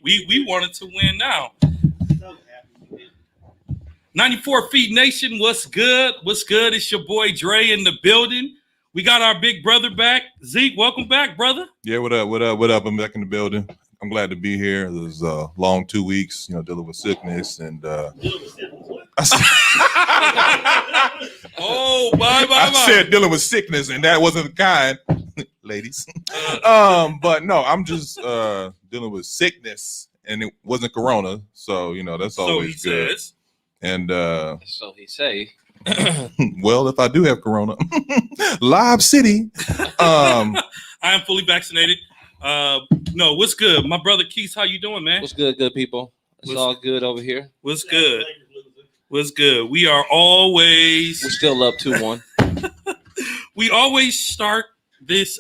We wanted to win now. 94 Feet Nation, what's good? What's good? It's your boy Dre in the building. We got our big brother back. Zeke, welcome back, brother. Yeah, what up? I'm back in the building. I'm glad to be here. It was a long 2 weeks, dealing with sickness and bye. I said dealing with sickness, and that wasn't the kind, ladies. But no, I'm just dealing with sickness, and it wasn't corona, so that's always good. Says. And so he say. Well, if I do have corona, Live City. I am fully vaccinated. No, what's good? My brother Keith, how you doing, man? What's good, people? It's all good over here. What's good? What's good? We are always... We're still up 2-1. We always start this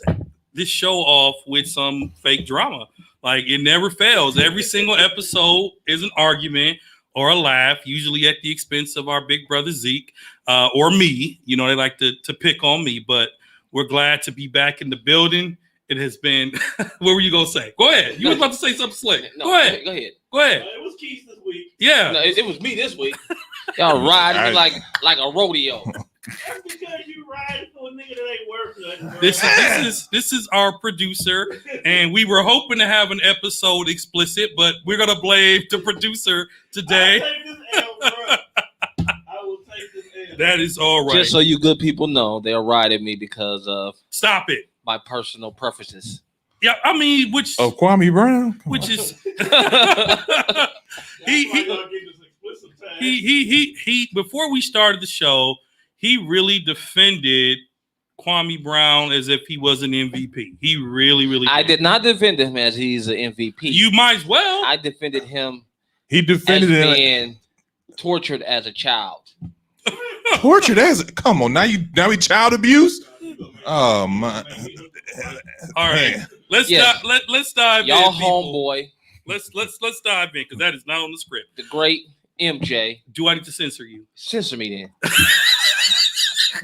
show off with some fake drama. Like, it never fails. Every single episode is an argument or a laugh, usually at the expense of our big brother Zeke or me. They like to pick on me, but we're glad to be back in the building. It has been... What were you going to say? Go ahead. You were about to say something slick. No, Go ahead. It was Keith this week. Yeah. No, it was me this week. Y'all riding like a rodeo. That's because you riding for a nigga that ain't worth nothing. This is our producer, and we were hoping to have an episode explicit, but we're gonna blame the producer today. I will take this L. That is all right. Just so you good people know, they'll ride at me because of Stop it. My personal preferences. Yeah, I mean, which Kwame Brown, which is he before we started the show, he really defended Kwame Brown as if he was an MVP. He really I did not defend him as he's an MVP. You might as well. I defended him. He defended him being tortured as a child. Tortured as come on now he child abuse. Oh my! All right, let's dive y'all in, people. Homeboy. Let's dive in because that is not on the script. The great MJ. Do I need to censor you? Censor me then.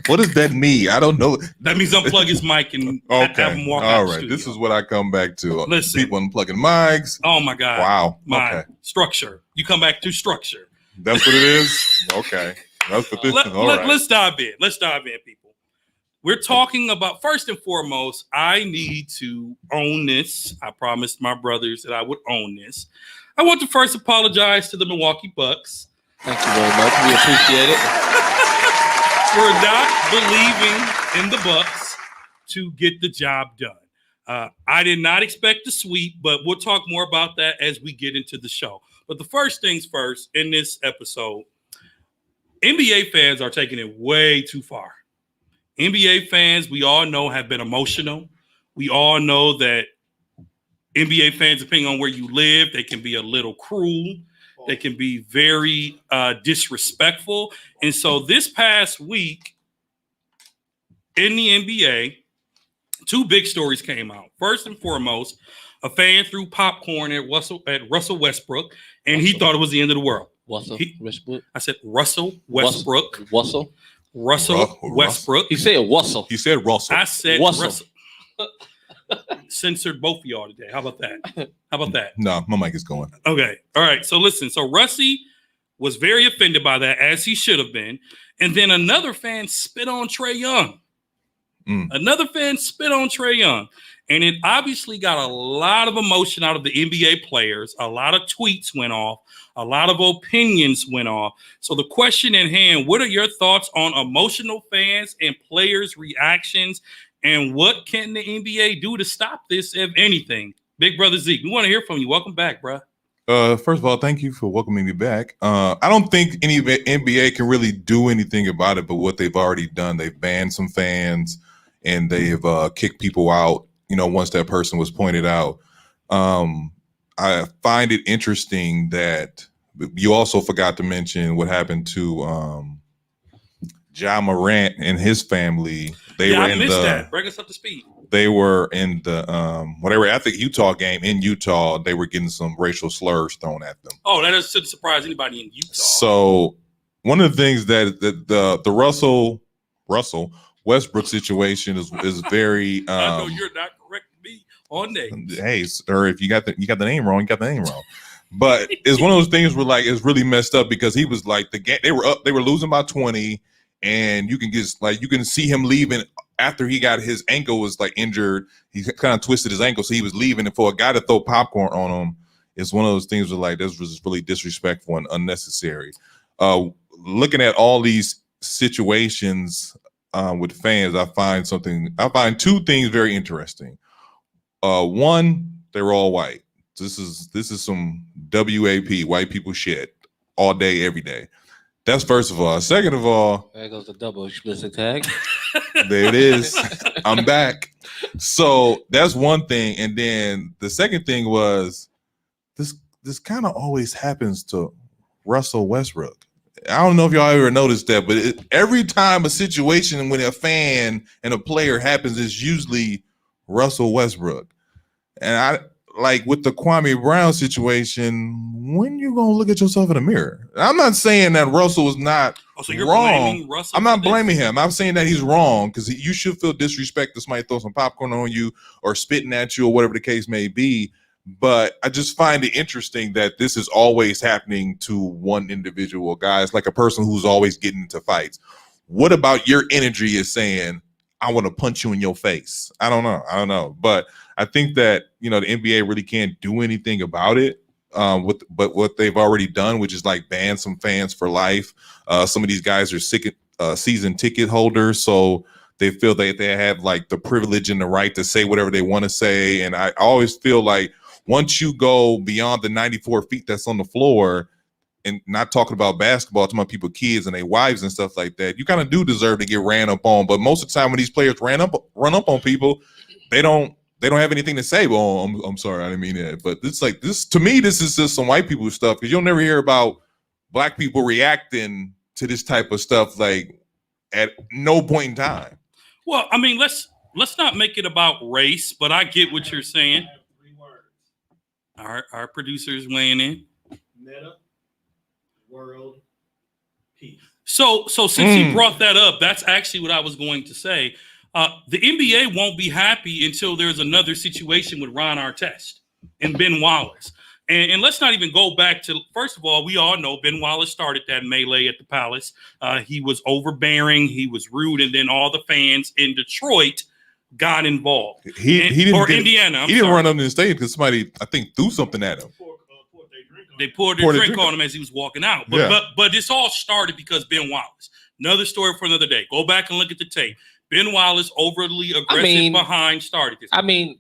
What does that mean? I don't know. That means unplug his mic and have him walk out. All right, this is what I come back to. Listen, people unplugging mics. Oh my God! Wow. Okay. Structure. You come back to structure. That's what it is. Okay. That's what this is. All right. Let's dive in. People. We're talking about, first and foremost, I need to own this. I promised my brothers that I would own this. I want to first apologize to the Milwaukee Bucks. Thank you very much. We appreciate it. For not believing in the Bucks to get the job done. I did not expect the sweep, but we'll talk more about that as we get into the show. But the first things first, in this episode, NBA fans are taking it way too far. NBA fans, we all know, have been emotional. We all know that NBA fans, depending on where you live, they can be a little cruel. They can be very disrespectful. And so this past week in the NBA, two big stories came out. First and foremost, a fan threw popcorn at Russell Westbrook, and he thought it was the end of the world. Westbrook? I said Russell Westbrook. Russell Westbrook. He said Russell. He said Russell. I said Russell. Censored both of y'all today. How about that? No, my mic is going. Okay. All right. So listen. So Russie was very offended by that, as he should have been. And then another fan spit on Trae Young. Another fan spit on Trae Young. And it obviously got a lot of emotion out of the NBA players. A lot of tweets went off. A lot of opinions went off. So the question at hand, what are your thoughts on emotional fans and players' reactions? And what can the NBA do to stop this, if anything? Big brother Zeke, we want to hear from you. Welcome back, bro. First of all, thank you for welcoming me back. I don't think any NBA can really do anything about it, but what they've already done, they've banned some fans and they've kicked people out, once that person was pointed out. I find it interesting that you also forgot to mention what happened to Ja Morant and his family. I missed that. Bring us up to speed. They were in the they were at the Utah game in Utah. They were getting some racial slurs thrown at them. Oh, that shouldn't surprise anybody in Utah. So one of the things that the Russell Westbrook situation is very. I know you're not correcting me on names. Hey, sir, if you got the name wrong, you got the name wrong. But it's one of those things where like it's really messed up because he was like the game. They were losing by 20, and you can see him leaving after he got his ankle was like injured. He kind of twisted his ankle, so he was leaving. And for a guy to throw popcorn on him, it's one of those things where like this was really disrespectful and unnecessary. Looking at all these situations with fans, I find two things very interesting. One, they're all white. This is some WAP, white people shit, all day, every day. That's first of all. Second of all, there goes the double explicit tag. There it is. I'm back. So that's one thing. And then the second thing was this kind of always happens to Russell Westbrook. I don't know if y'all ever noticed that, but every time a situation when a fan and a player happens, it's usually Russell Westbrook. And I like with the Kwame Brown situation, when you gonna look at yourself in the mirror? I'm not saying that Russell was not So you're wrong. blaming Russell I'm not for this? blaming him. I'm saying that he's wrong because you should feel disrespect that somebody throw some popcorn on you or spitting at you or whatever the case may be. But I just find it interesting that this is always happening to one individual guy. It's like a person who's always getting into fights. What about your energy is saying, I want to punch you in your face? I don't know. But I think that, the NBA really can't do anything about it. But what they've already done, which is like ban some fans for life. Some of these guys are season ticket holders, so they feel that they have like the privilege and the right to say whatever they want to say. And I always feel like once you go beyond the 94 feet that's on the floor, and not talking about basketball, talking about people, kids and their wives and stuff like that, you kind of do deserve to get ran up on. But most of the time when these players run up on people, they don't have anything to say. Well, I'm sorry, I didn't mean that. But it's like this to me, this is just some white people stuff because you'll never hear about black people reacting to this type of stuff like at no point in time. Well, I mean, let's not make it about race, but I get what you're saying. 3 words. Our producers weighing in. Meta. World. Peace. So since you brought that up, that's actually what I was going to say. The NBA won't be happy until there's another situation with Ron Artest and Ben Wallace. And let's not even go back to, first of all, we all know Ben Wallace started that melee at the Palace. He was overbearing. He was rude. And then all the fans in Detroit got involved. Indiana. He didn't run up in the stadium because somebody, I think, threw something at him. They poured their drink on him as he was walking out. But this all started because Ben Wallace. Another story for another day. Go back and look at the tape. Ben Wallace, overly aggressive behind, started this. I mean,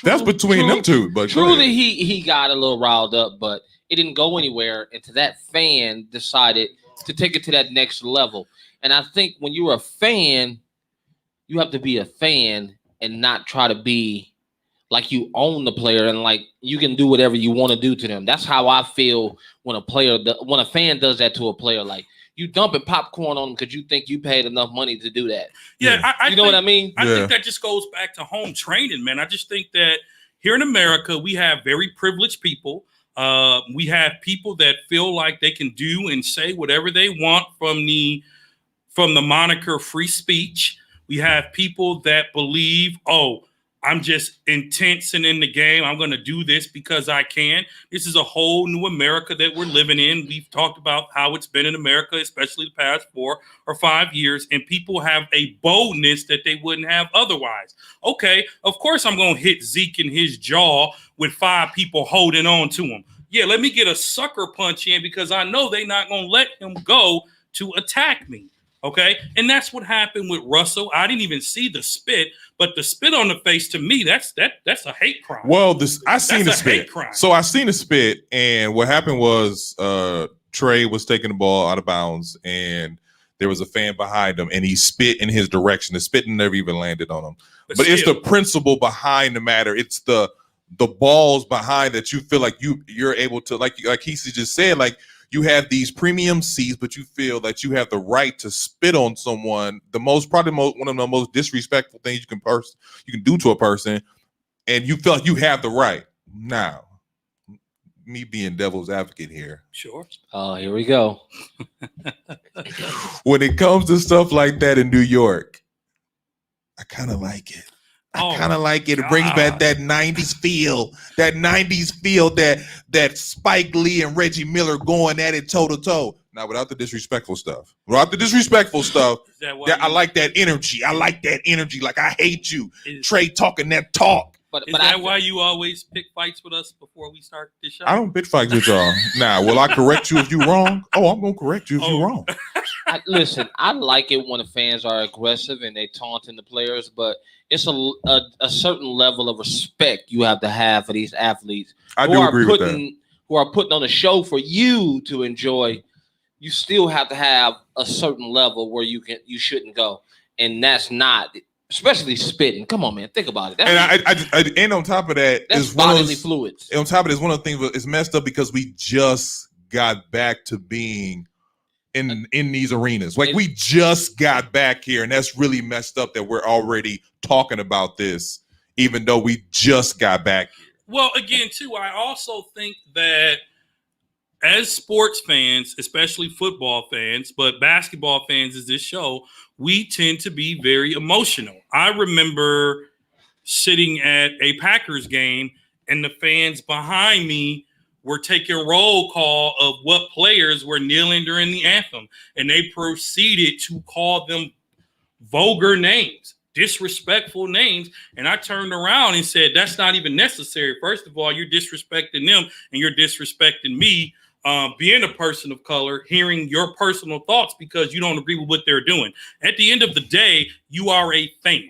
that's between them two. But truly, he got a little riled up, but it didn't go anywhere until that fan decided to take it to that next level. And I think when you're a fan, you have to be a fan and not try to be like you own the player and like you can do whatever you want to do to them. That's how I feel when a fan does that to a player. Like, you dumping popcorn on them because you think you paid enough money to do that. Yeah, you know what I mean? I think that just goes back to home training, man. I just think that here in America, we have very privileged people. We have people that feel like they can do and say whatever they want from the moniker free speech. We have people that believe, I'm just intense and in the game. I'm going to do this because I can. This is a whole new America that we're living in. We've talked about how it's been in America, especially the past 4 or 5 years, and people have a boldness that they wouldn't have otherwise. Okay, of course I'm going to hit Zeke in his jaw with 5 people holding on to him. Yeah, let me get a sucker punch in because I know they're not going to let him go to attack me. Okay, and that's what happened with Russell. I didn't even see the spit, but the spit on the face to me, that's a hate crime. Well, I seen the spit. So I seen the spit, and what happened was Trey was taking the ball out of bounds, and there was a fan behind him, and he spit in his direction. The spit never even landed on him. But it's the principle behind the matter. It's the balls behind that you feel like you're able to, like Kesey just said, like, you have these premium seats, but you feel that you have the right to spit on someone. One of the most disrespectful things you can do to a person, and you feel like you have the right. Now, me being devil's advocate here. Sure. Oh, here we go. When it comes to stuff like that in New York, I kind of like it. I kind of like it. It brings back that 90s feel. That Spike Lee and Reggie Miller going at it toe to toe. Now, without the disrespectful stuff. I like that energy. Like, I hate you. Trey talking that talk. But that why you always pick fights with us before we start the show? I don't pick fights with y'all. Now, will I correct you if you're wrong? Oh, I'm going to correct you if you're wrong. Listen, I like it when the fans are aggressive and they taunting the players, but it's a certain level of respect you have to have for these athletes. I do agree with that. Who are putting on a show for you to enjoy. You still have to have a certain level where you shouldn't go, and that's not. Especially spitting. Come on, man. Think about it. And on top of that, that's bodily fluids. On top of this, one of the things is messed up because we just got back to being in these arenas. Like, we just got back here, and that's really messed up that we're already talking about this, even though we just got back here. Well, again, too, I also think that as sports fans, especially football fans, but basketball fans is this show, we tend to be very emotional. I remember sitting at a Packers game and the fans behind me were taking roll call of what players were kneeling during the anthem. And they proceeded to call them vulgar names, disrespectful names. And I turned around and said, that's not even necessary. First of all, you're disrespecting them and you're disrespecting me. Being a person of color, hearing your personal thoughts because you don't agree with what they're doing. At the end of the day, you are a fan,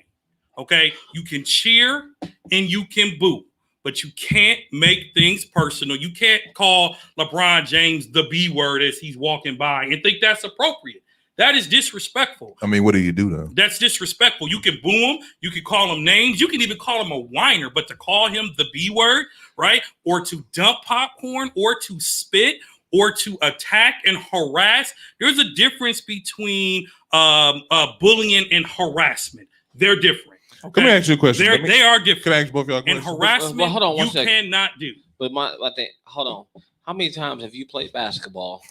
okay? You can cheer and you can boo, but you can't make things personal. You can't call LeBron James the B word as he's walking by and think that's appropriate. That is disrespectful. I mean, what do you do, though? That's disrespectful. You can boo him. You can call him names. You can even call him a whiner. But to call him the B word, right, or to dump popcorn or to spit or to attack and harass, there's a difference between bullying and harassment. They're different. Okay? Let me ask you a question. They are different. Can I ask both of y'all a question? And harassment, hold on one you second. cannot do. But I think, hold on. How many times have you played basketball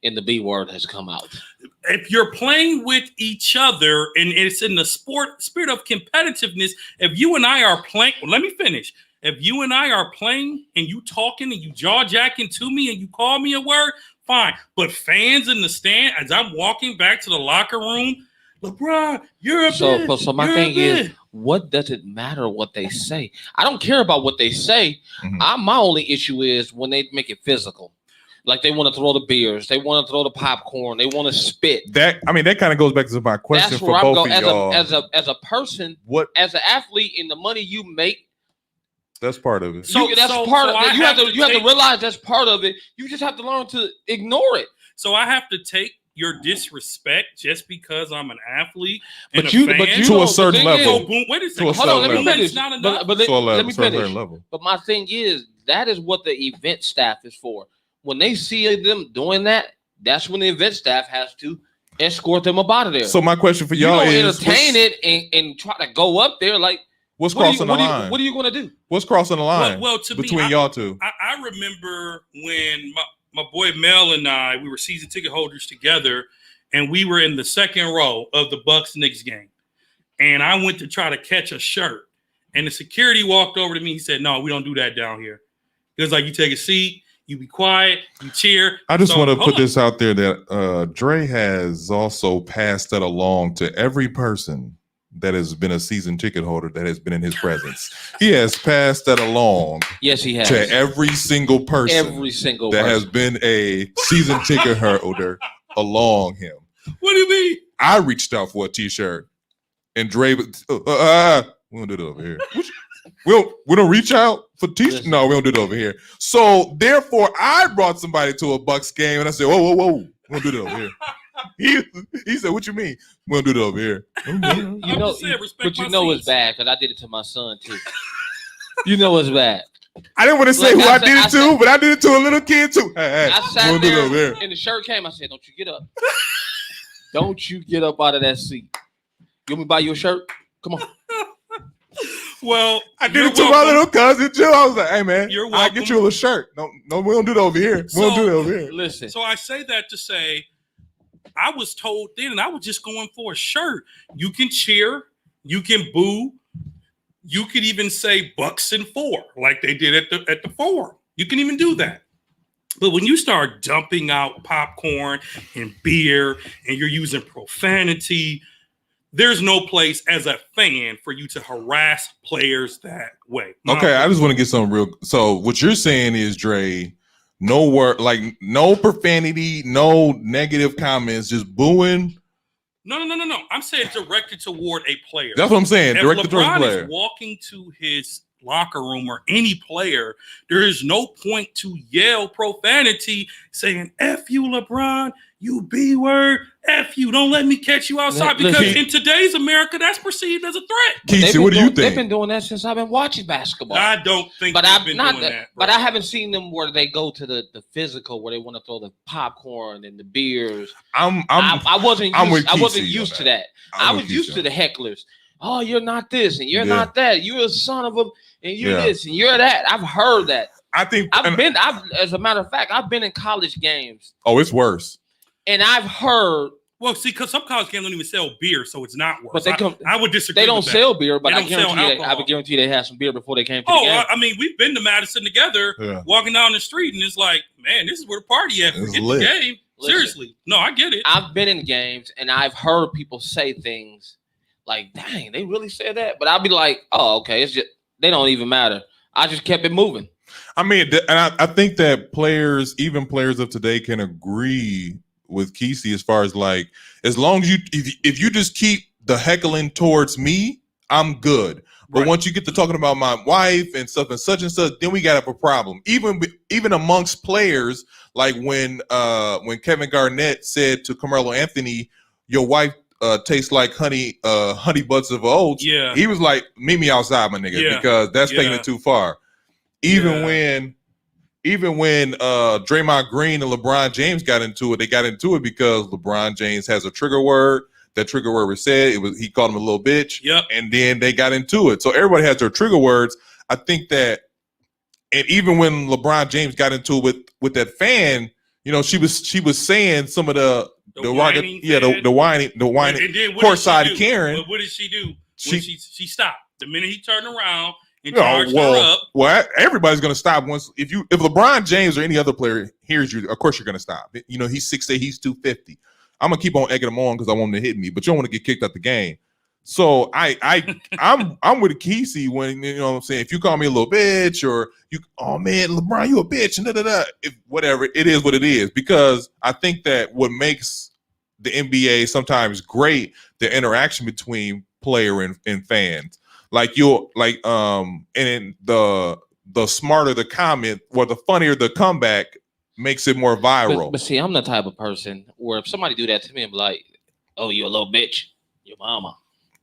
and the B word has come out? If you're playing with each other and it's in the spirit of competitiveness, if you and I are playing, let me finish. If you and I are playing and you talking and you jaw jacking to me and you call me a word, fine. But fans in the stand, as I'm walking back to the locker room, LeBron, you're a bitch. So my thing is, what does it matter what they say? I don't care about what they say. Mm-hmm. My only issue is when they make it physical. Like they want to throw the beers, they want to throw the popcorn, they want to spit. That kind of goes back to my question for both of y'all. As a person, as an athlete, and the money you make, that's part of it. You have to realize that's part of it. You just have to learn to ignore it. So I have to take your disrespect just because I'm an athlete to a certain level. Wait a second. Hold on, let me finish. Let me finish. But my thing is, that is what the event staff is for. When they see them doing that, that's when the event staff has to escort them up out of there. So my question for y'all is, entertain it and try to go up there like, what's crossing the line? What are you going to do? What's crossing the line between y'all two? I remember when my boy Mel and I, we were season ticket holders together, and we were in the second row of the Bucks-Knicks game. And I went to try to catch a shirt. And the security walked over to me. He said, no, we don't do that down here. He was like, you take a seat. You be quiet, you cheer. I just want to put this out there that Dre has also passed that along to every person that has been a season ticket holder that has been in his presence. He has passed that along. Yes, he has. To every single person. That has been a season ticket holder along him. What do you mean? I reached out for a t-shirt and Dre, we don't do it over here. We don't reach out for t-shirts. No, we don't do it over here. So therefore, I brought somebody to a Bucks game and I said, whoa, we don't do it over here. He said, what you mean? We don't do it over here. It's bad because I did it to my son too. You know it's bad. I didn't want to say who I did it to, but I did it to a little kid too. Hey, I sat there and the shirt came. I said, don't you get up. Don't you get up out of that seat. You want me to buy you a shirt? Come on. Well, I did it to my little cousin too. I was like, "Hey man, I'll get you a little shirt." No, we don't do it over here. We don't do it over here. Listen. So I say that to say, I was told then, and I was just going for a shirt. You can cheer, you can boo, You could even say Bucks and 4, like they did at the Forum. You can even do that. But when you start dumping out popcorn and beer and you're using profanity, there's no place as a fan for you to harass players that way. Okay, I just want to get something real. So what you're saying is, Dre, no word, like no profanity, no negative comments, just booing. No. I'm saying directed toward a player. That's what I'm saying. If Directed towards a LeBron player. is walking to his locker room or any player, there is no point to yell profanity saying F you, LeBron, you B word, F you, don't let me catch you outside. Because in today's America, that's perceived as a threat. Keith, what do you think? They've been doing that since I've been watching basketball. I don't think they've been doing that. But I haven't seen them where they go to the physical, where they want to throw the popcorn and the beers. I wasn't used to that. I was used to the hecklers. Oh, you're not this and you're not that. You're a son of a, and you're this and you're that. I've heard that. As a matter of fact, I've been in college games. Oh, it's worse. And I've heard. Well, see, because some college games don't even sell beer, so it's not worse. But I would disagree. They don't with that. sell beer, but I I guarantee they had some beer before they came to the game. I mean, we've been to Madison together, walking down the street, and it's like, man, this is where the party at. Forget the game. Seriously. No, I get it. I've been in games, and I've heard people say things like, dang, they really said that? But I'll be like, oh, okay, it's just, they don't even matter. I just kept it moving. I mean, and I think that even players of today can agree with Kesey as far as like, as long as if you just keep the heckling towards me, I'm good. But once you get to talking about my wife and stuff and such, then we got a problem. Even amongst players, like when Kevin Garnett said to Carmelo Anthony, your wife tastes like honey butts of oats. Yeah, he was like, meet me outside, my nigga, because that's taking it too far. Even when Draymond Green and LeBron James got into it, they got into it because LeBron James has a trigger word. That trigger word was said. He called him a little bitch. Yep. And then they got into it. So everybody has their trigger words. I think that, and even when LeBron James got into it with that fan, you know, she was saying some of the whining, courtside Karen. But what did she do? She stopped the minute he turned around. And charged her up. Well, everybody's going to stop once. If LeBron James or any other player hears you, of course you're going to stop. You know, he's 6'8", he's 250. I'm gonna keep on egging him on because I want him to hit me, but you don't want to get kicked out the game. So I'm with Kesey when, you know what I'm saying, if you call me a little bitch or oh man, LeBron, you a bitch and whatever, it is what it is. Because I think that what makes the NBA sometimes great, the interaction between player and fans. Like and the smarter the comment or the funnier the comeback makes it more viral. But see, I'm the type of person where if somebody do that to me, I'm like, oh, you a little bitch, your mama.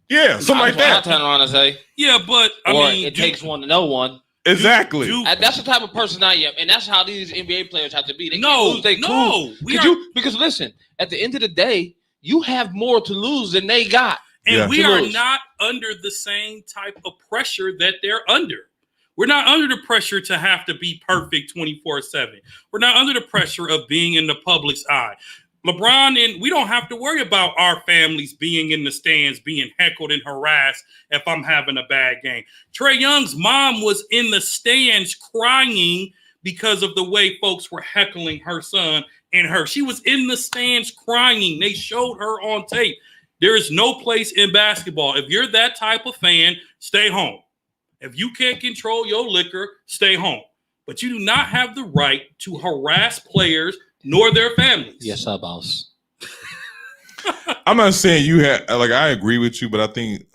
Yeah, something like that. I turn around and say, yeah, but I mean, it takes one to know one. Exactly. That's the type of person I am, and that's how these NBA players have to be. They can't lose, they cool. Because listen, at the end of the day, you have more to lose than they got. And we are not under the same type of pressure that they're under. We're not under the pressure to have to be perfect 24/7. We're not under the pressure of being in the public's eye. LeBron and we don't have to worry about our families being in the stands, being heckled and harassed if I'm having a bad game. Trae Young's mom was in the stands crying because of the way folks were heckling her son and her. She was in the stands crying. They showed her on tape. There is no place in basketball. If you're that type of fan, stay home. If you can't control your liquor, stay home. But you do not have the right to harass players nor their families. Yes, sir, boss. I'm not saying you have, like, I agree with you, but I think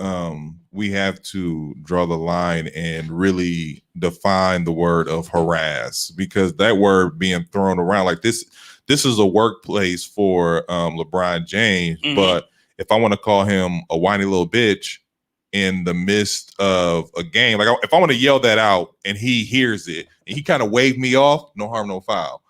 we have to draw the line and really define the word of harass, because that word being thrown around like this is a workplace for LeBron James. Mm-hmm. But if I want to call him a whiny little bitch in the midst of a game, like if I want to yell that out and he hears it and he kind of waved me off, no harm, no foul.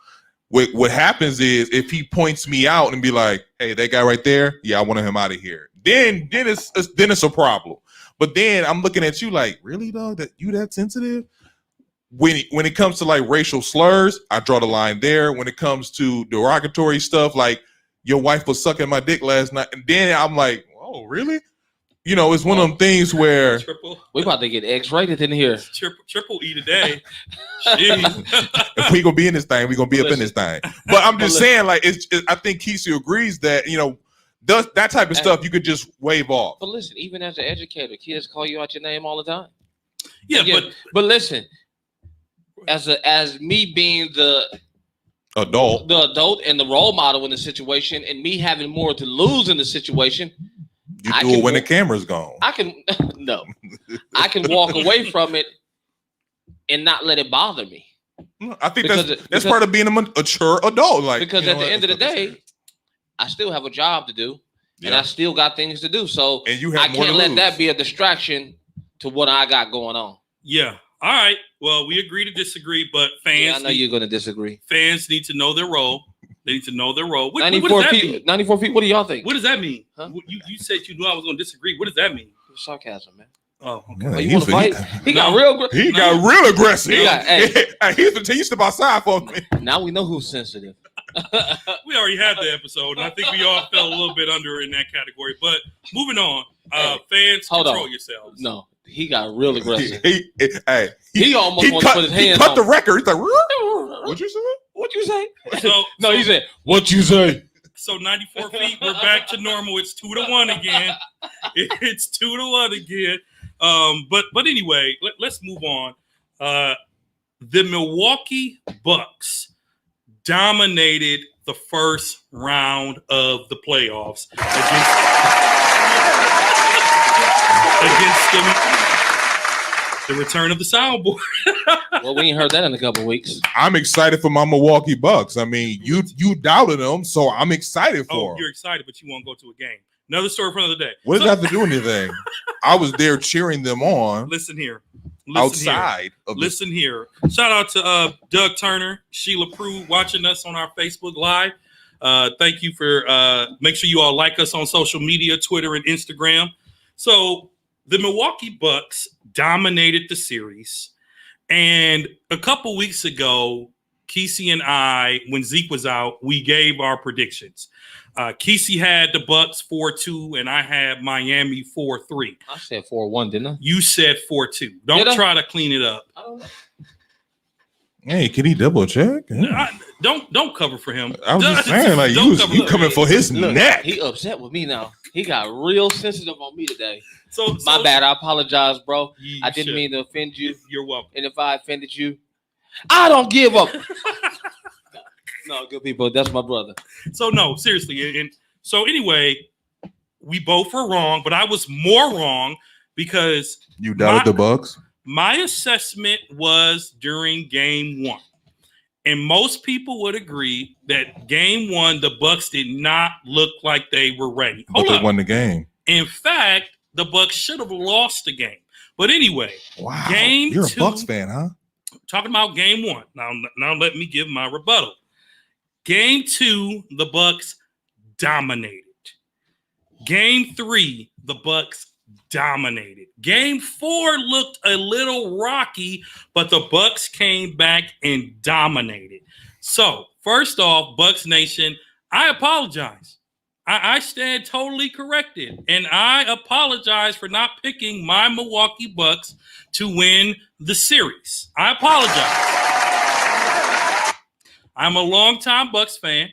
What happens is if he points me out and be like, hey, that guy right there, yeah, I want him out of here. Then it's a problem. But then I'm looking at you like, really, dog, that you that sensitive? When it comes to like racial slurs, I draw the line there. When it comes to derogatory stuff, like your wife was sucking my dick last night, and then I'm like, oh, really? it's one of them things where We about to get X-rated in here. Triple E today. if we gonna be in this thing, we gonna be up in this thing. But I'm just saying, like, I think Kesey agrees that that type of stuff you could just wave off. But listen, even as an educator, kids call you out your name all the time. Yeah, but listen, as me being the adult and the role model in the situation, and me having more to lose in the situation, you do it when the camera's gone. I can I can walk away from it and not let it bother me. I think that's part of being a mature adult. Like, because at the end of the day, I still have a job to do, and I still got things to do. So and you have I can't let that be a distraction to what I got going on. Yeah. All right. Well, we agree to disagree, but fans. Yeah, I know you're going to disagree. Fans need to know their role. They need to know their role. What 94 does that feet. mean? 94 feet. What do y'all think? What does that mean? Huh? You said you knew I was going to disagree. What does that mean? Sarcasm, man. Oh, okay. Yeah, You want to fight? He got real aggressive. He He's you step outside for me. Now we know who's sensitive. We already had the episode, and I think we all fell a little bit under in that category. But moving on, fans, control yourselves. No, he got real aggressive. He almost wanted to put his hands cut on the record. He's like, what you say? What you say? So he said, what you say? So 94 feet, we're back to normal. It's 2-1 again. It's 2-1 again. But anyway, let's move on. The Milwaukee Bucks dominated the first round of the playoffs against the return of the soundboard. Well, we ain't heard that in a couple of weeks. I'm excited for my Milwaukee Bucks. I mean, you doubted them, so I'm excited for them. You're excited, but you won't go to a game. Another story for another day. What does that have to do with anything? I was there cheering them on. Listen here. Listen here. Shout out to Doug Turner, Sheila Prue watching us on our Facebook Live. Thank you for make sure you all like us on social media, Twitter and Instagram. So the Milwaukee Bucks dominated the series. And a couple weeks ago, Kesey and I, when Zeke was out, we gave our predictions. Kesey had the Bucks 4-2, and I had Miami 4-3. I said 4-1, didn't I? You said 4-2. Don't try to clean it up. I don't know. Hey, can he double check? Don't cover for him. I was just saying, like, you coming for his neck. He upset with me now. He got real sensitive on me today. So my bad. I apologize, bro. I didn't should. mean to offend you. You're welcome. And if I offended you, I don't give up. No, good people. That's my brother. So no, seriously. And so anyway, we both were wrong, but I was more wrong because you doubted the Bucks. My assessment was during game one. And most people would agree that game one, the Bucks did not look like they were ready. But they won the game. In fact, the Bucks should have lost the game. But anyway, wow, game you're two, a Bucks fan, huh? Talking about game one. Now let me give my rebuttal. Game two, the Bucks dominated. Game three, the Bucks dominated. Game four looked a little rocky, but the Bucks came back and dominated. So, first off, Bucks Nation, I apologize. I stand totally corrected, and I apologize for not picking my Milwaukee Bucks to win the series. I apologize. I'm a longtime Bucks fan.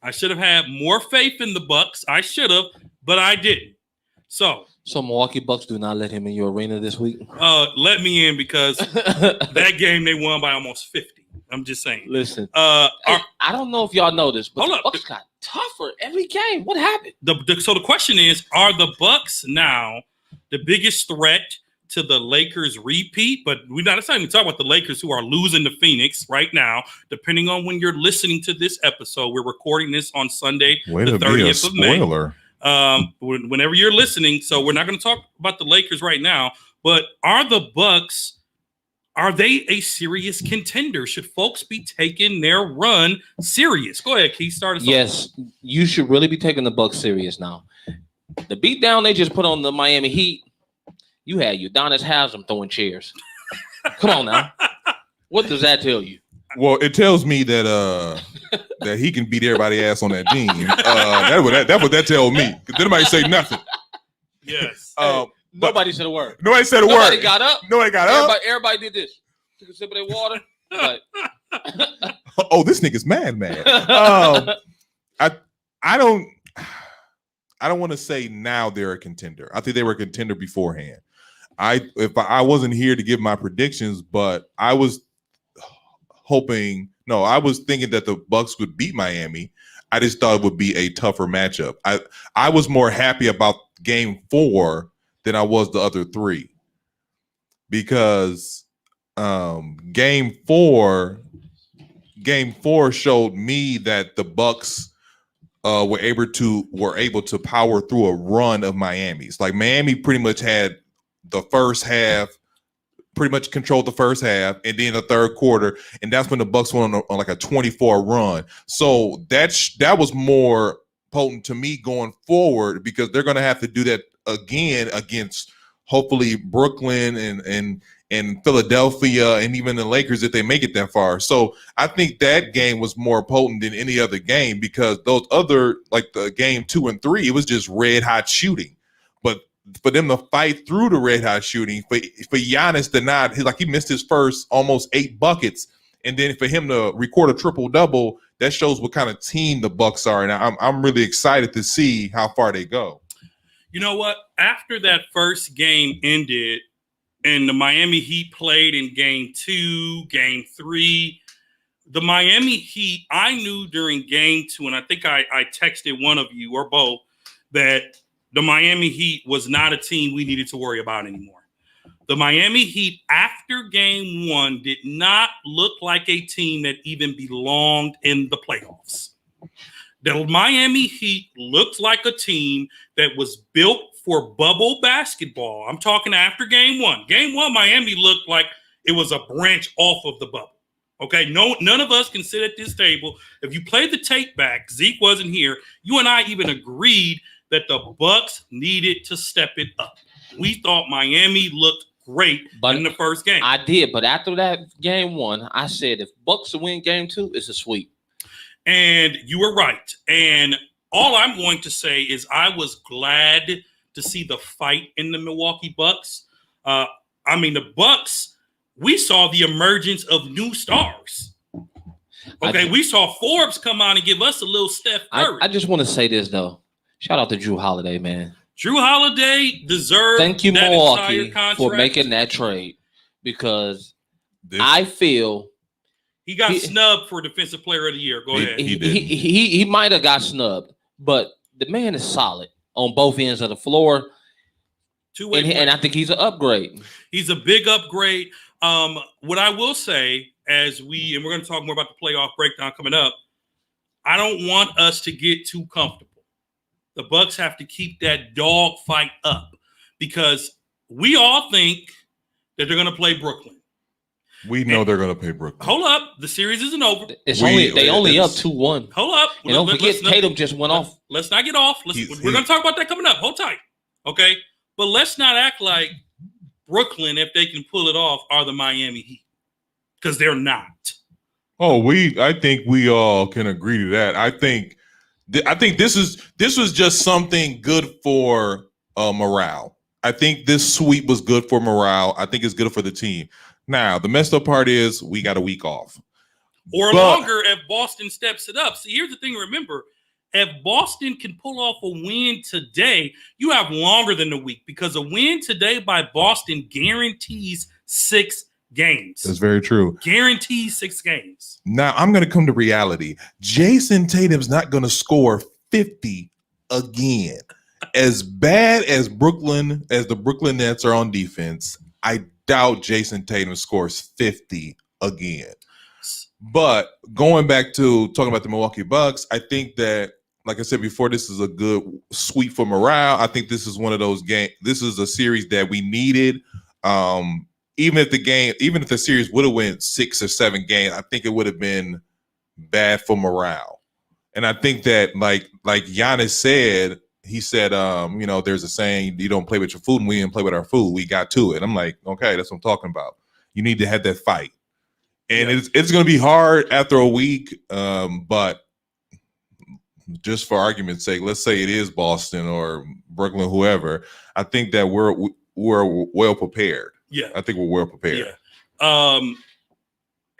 I should have had more faith in the Bucks. I should have, but I didn't. So Milwaukee Bucks do not let him in your arena this week? Let me in because that game they won by almost 50. I'm just saying. Listen, I don't know if y'all know this, but the Bucks got tougher every game. What happened? So the question is, are the Bucks now the biggest threat to the Lakers repeat? But we're not even talking about the Lakers who are losing to Phoenix right now. Depending on when you're listening to this episode, we're recording this on Sunday, the 30th of May. Whenever you're listening, so we're not going to talk about the Lakers right now. But are the Bucks? Are they a serious contender? Should folks be taking their run serious? Go ahead, Keith. Start us off. Yes, you should really be taking the Bucks serious now. The beatdown they just put on the Miami Heat, you had Udonis Haslem throwing chairs. Come on now. What does that tell you? Well, it tells me that that he can beat everybody's ass on that team. That's what that tells me. Because nobody say nothing. Yes. Nobody said a word. Nobody said a Nobody word. got up. Nobody got up. Everybody did this. Took a sip of their water. But Oh, this nigga's mad. I don't want to say now they're a contender. I think they were a contender beforehand. If I wasn't here to give my predictions, but I was thinking that the Bucks would beat Miami. I just thought it would be a tougher matchup. I was more happy about game 4 than I was the other 3 because game 4 showed me that the Bucks were able to power through a run of Miami's. Like Miami pretty much had the first half, pretty much controlled the first half, and then the third quarter, and that's when the Bucks went on like a 24 run. So that was more potent to me going forward because they're going to have to do that again against hopefully Brooklyn and Philadelphia and even the Lakers if they make it that far. So I think that game was more potent than any other game because those other, like the game 2 and 3, it was just red hot shooting. But for them to fight through the red hot shooting, for Giannis to not, he missed his first almost 8 buckets, and then for him to record a triple double, that shows what kind of team the Bucks are. And I'm really excited to see how far they go. You know what? After that first game ended, and the Miami Heat played in game 2, game 3. The Miami Heat, I knew during game 2, and I think I texted one of you or both, that the Miami Heat was not a team we needed to worry about anymore. The Miami Heat, after game 1, did not look like a team that even belonged in the playoffs. The Miami Heat looked like a team that was built for bubble basketball. I'm talking after game 1. Game 1, Miami looked like it was a branch off of the bubble. Okay, none of us can sit at this table. If you play the tape back, Zeke wasn't here. You and I even agreed that the Bucks needed to step it up. We thought Miami looked great in the first game. I did, but after that game 1, I said if Bucks win game 2, it's a sweep. And you were right. And all I'm going to say is I was glad to see the fight in the Milwaukee Bucks. The Bucks, we saw the emergence of new stars. Okay, we saw Forbes come on and give us a little Steph Curry. I just want to say this, though. Shout out to Drew Holiday, man. Drew Holiday deserved Thank you, that Milwaukee, entire contract for making that trade because I feel he got snubbed for Defensive Player of the Year. Go ahead. He might have got snubbed, but the man is solid on both ends of the floor. And I think he's an upgrade. He's a big upgrade. What I will say, and we're going to talk more about the playoff breakdown coming up, I don't want us to get too comfortable. The Bucks have to keep that dog fight up because we all think that they're going to play Brooklyn. We know they're going to play Brooklyn. Hold up. The series isn't over. They only up 2-1. Hold up. And don't forget, Tatum just went off. Let's not get off. We're going to talk about that coming up. Hold tight. Okay? But let's not act like Brooklyn, if they can pull it off, are the Miami Heat. Because they're not. I think we all can agree to that. I think this was just something good for morale. I think this sweep was good for morale. I think it's good for the team. Now, the messed up part is we got a week off. Or longer if Boston steps it up. See, here's the thing to remember. If Boston can pull off a win today, you have longer than a week because a win today by Boston guarantees 6 games. That's very true. Guarantees 6 games. Now, I'm going to come to reality. Jason Tatum's not going to score 50 again. As bad as the Brooklyn Nets are on defense, I doubt Jason Tatum scores 50 again. But going back to talking about the Milwaukee Bucks, I think that, like I said before, this is a good sweep for morale. I think this is one of those games. This is a series that we needed. Even if the series would have went 6 or 7 games, I think it would have been bad for morale. And I think that, like Giannis said, he said, there's a saying, you don't play with your food, and we didn't play with our food. We got to it. I'm like, okay, that's what I'm talking about. You need to have that fight. And it's going to be hard after a week, but just for argument's sake, let's say it is Boston or Brooklyn, whoever, I think that we're well prepared. Yeah. I think we're well prepared. Yeah.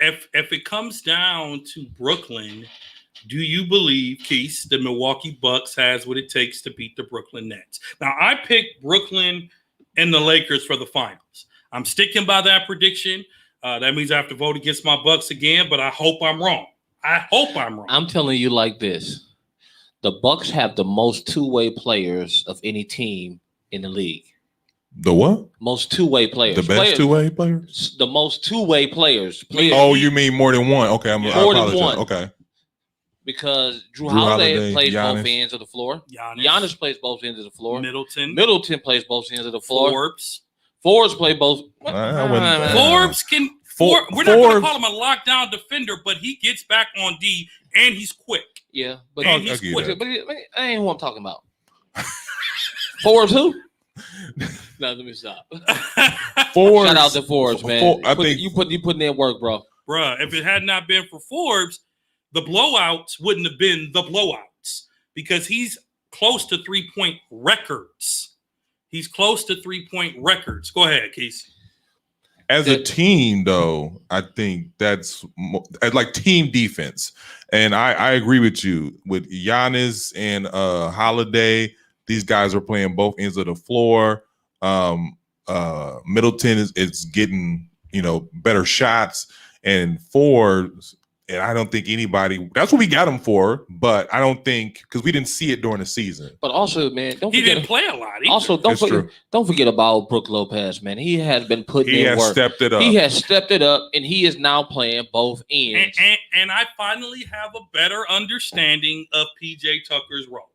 If it comes down to Brooklyn, do you believe, Keith, the Milwaukee Bucks has what it takes to beat the Brooklyn Nets? Now, I picked Brooklyn and the Lakers for the finals. I'm sticking by that prediction. That means I have to vote against my Bucks again, but I hope I'm wrong. I'm telling you like this. The Bucks have the most two-way players of any team in the league. The what? Most two-way players. The best two-way players? The most two-way players. Oh, you mean more than one? Okay, more than one. Okay. Because Drew Holiday plays Giannis. both ends of the floor. Giannis plays both ends of the floor. Middleton plays both ends of the floor. Forbes play both. Forbes can. We're not going to call him a lockdown defender, but he gets back on D and he's quick. Yeah, but he's quick. But that ain't who I'm talking about. Forbes who? No, let me stop. Forbes. Shout out to Forbes, man. I think you putting in work, bro. Bruh, if it had not been for Forbes, the blowouts wouldn't have been the blowouts because he's close to 3-point records. Go ahead, Keith. As a team, though, I think that's like team defense. And I agree with you. With Giannis and Holiday, these guys are playing both ends of the floor. Middleton is getting, better shots. And Forbes, and I don't think anybody, that's what we got him for, but I don't think, because we didn't see it during the season. But also, man, he didn't play a lot either. Also, don't forget about Brook Lopez, man. He has been putting in work. He has stepped it up, and he is now playing both ends. And I finally have a better understanding of PJ Tucker's role.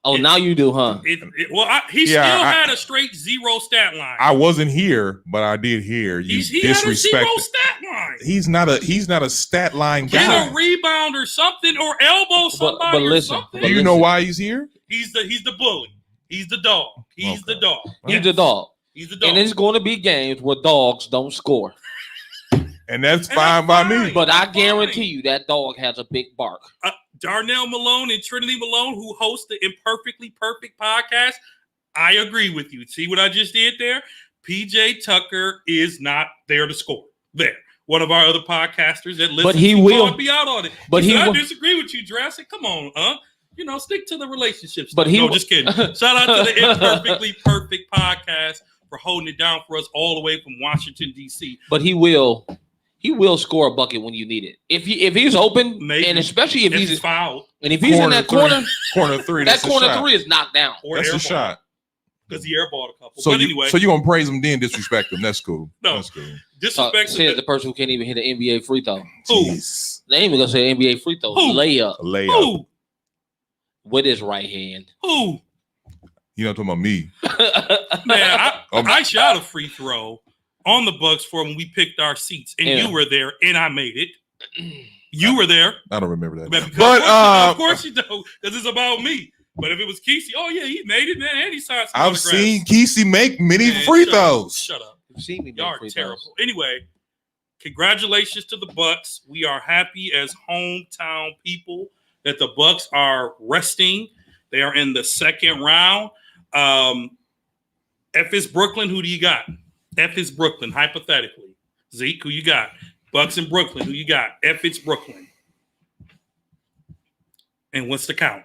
Oh, now you do, huh? He still had a straight zero stat line. I wasn't here, but I did hear you disrespect. Had a zero stat line. He's not a stat line guy. Get a rebound or something, or elbow somebody. But listen, or something. Do you know why he's here? He's the bully. He's the dog. He's the dog. He's the dog. He's the dog. And it's going to be games where dogs don't score. And that's fine by me. But I guarantee you that dog has a big bark. Darnell Malone and Trinity Malone, who host the Imperfectly Perfect podcast, I agree with you. See what I just did there? PJ Tucker is not there to score. There. One of our other podcasters that listens called me out on it. But I disagree with you, Jurassic. Come on, stick to the relationships. Just kidding. Shout out to the Imperfectly Perfect podcast for holding it down for us all the way from Washington, D.C. But he will score a bucket when you need it. If he's open, maybe. And especially if he's fouled, and if he's in that corner three, that corner three is knocked down. Or that's a shot. Because he airballed a couple. So anyway, you're gonna praise him then disrespect him. That's cool. No, that's cool. Disrespect says the person who can't even hit an NBA free throw. Jeez. They ain't even gonna say NBA free throw. Layup. Who? With his right hand. Who? You know, talking about me. Man, I shot a free throw on the Bucks for when we picked our seats, and you were there, and I made it. You were there. I don't remember that. But of course you don't, because it's about me. But if it was Kesey, he made it, man, and he signed some I've seen Kesey make many free throws. Shut up. You've seen me. Y'all are terrible. Anyway, congratulations to the Bucks. We are happy as hometown people that the Bucks are resting. They are in the second round. If it's Brooklyn, who do you got? If it's Brooklyn, hypothetically. Zeke, who you got? Bucks in Brooklyn, who you got? If it's Brooklyn. And what's the count?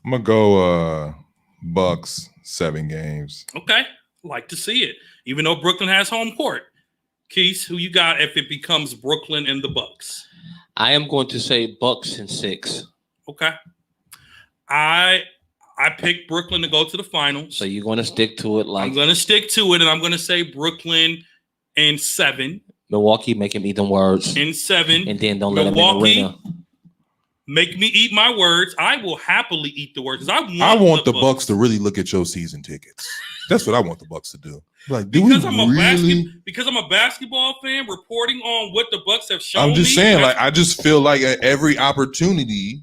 I'm going to go Bucks 7 games. Okay. Like to see it. Even though Brooklyn has home court. Keith, who you got if it becomes Brooklyn and the Bucks? I am going to say Bucks in 6. Okay. I picked Brooklyn to go to the finals. So you're going to stick to it? I'm going to stick to it, and I'm going to say Brooklyn in 7. Milwaukee, make him eat them words. In 7. And then don't let him in the arena. Make me eat my words. I will happily eat the words. I want the Bucks to really look at your season tickets. That's what I want the Bucks to do. Like, because I'm a basketball fan reporting on what the Bucks have shown. I'm just saying, I just feel like at every opportunity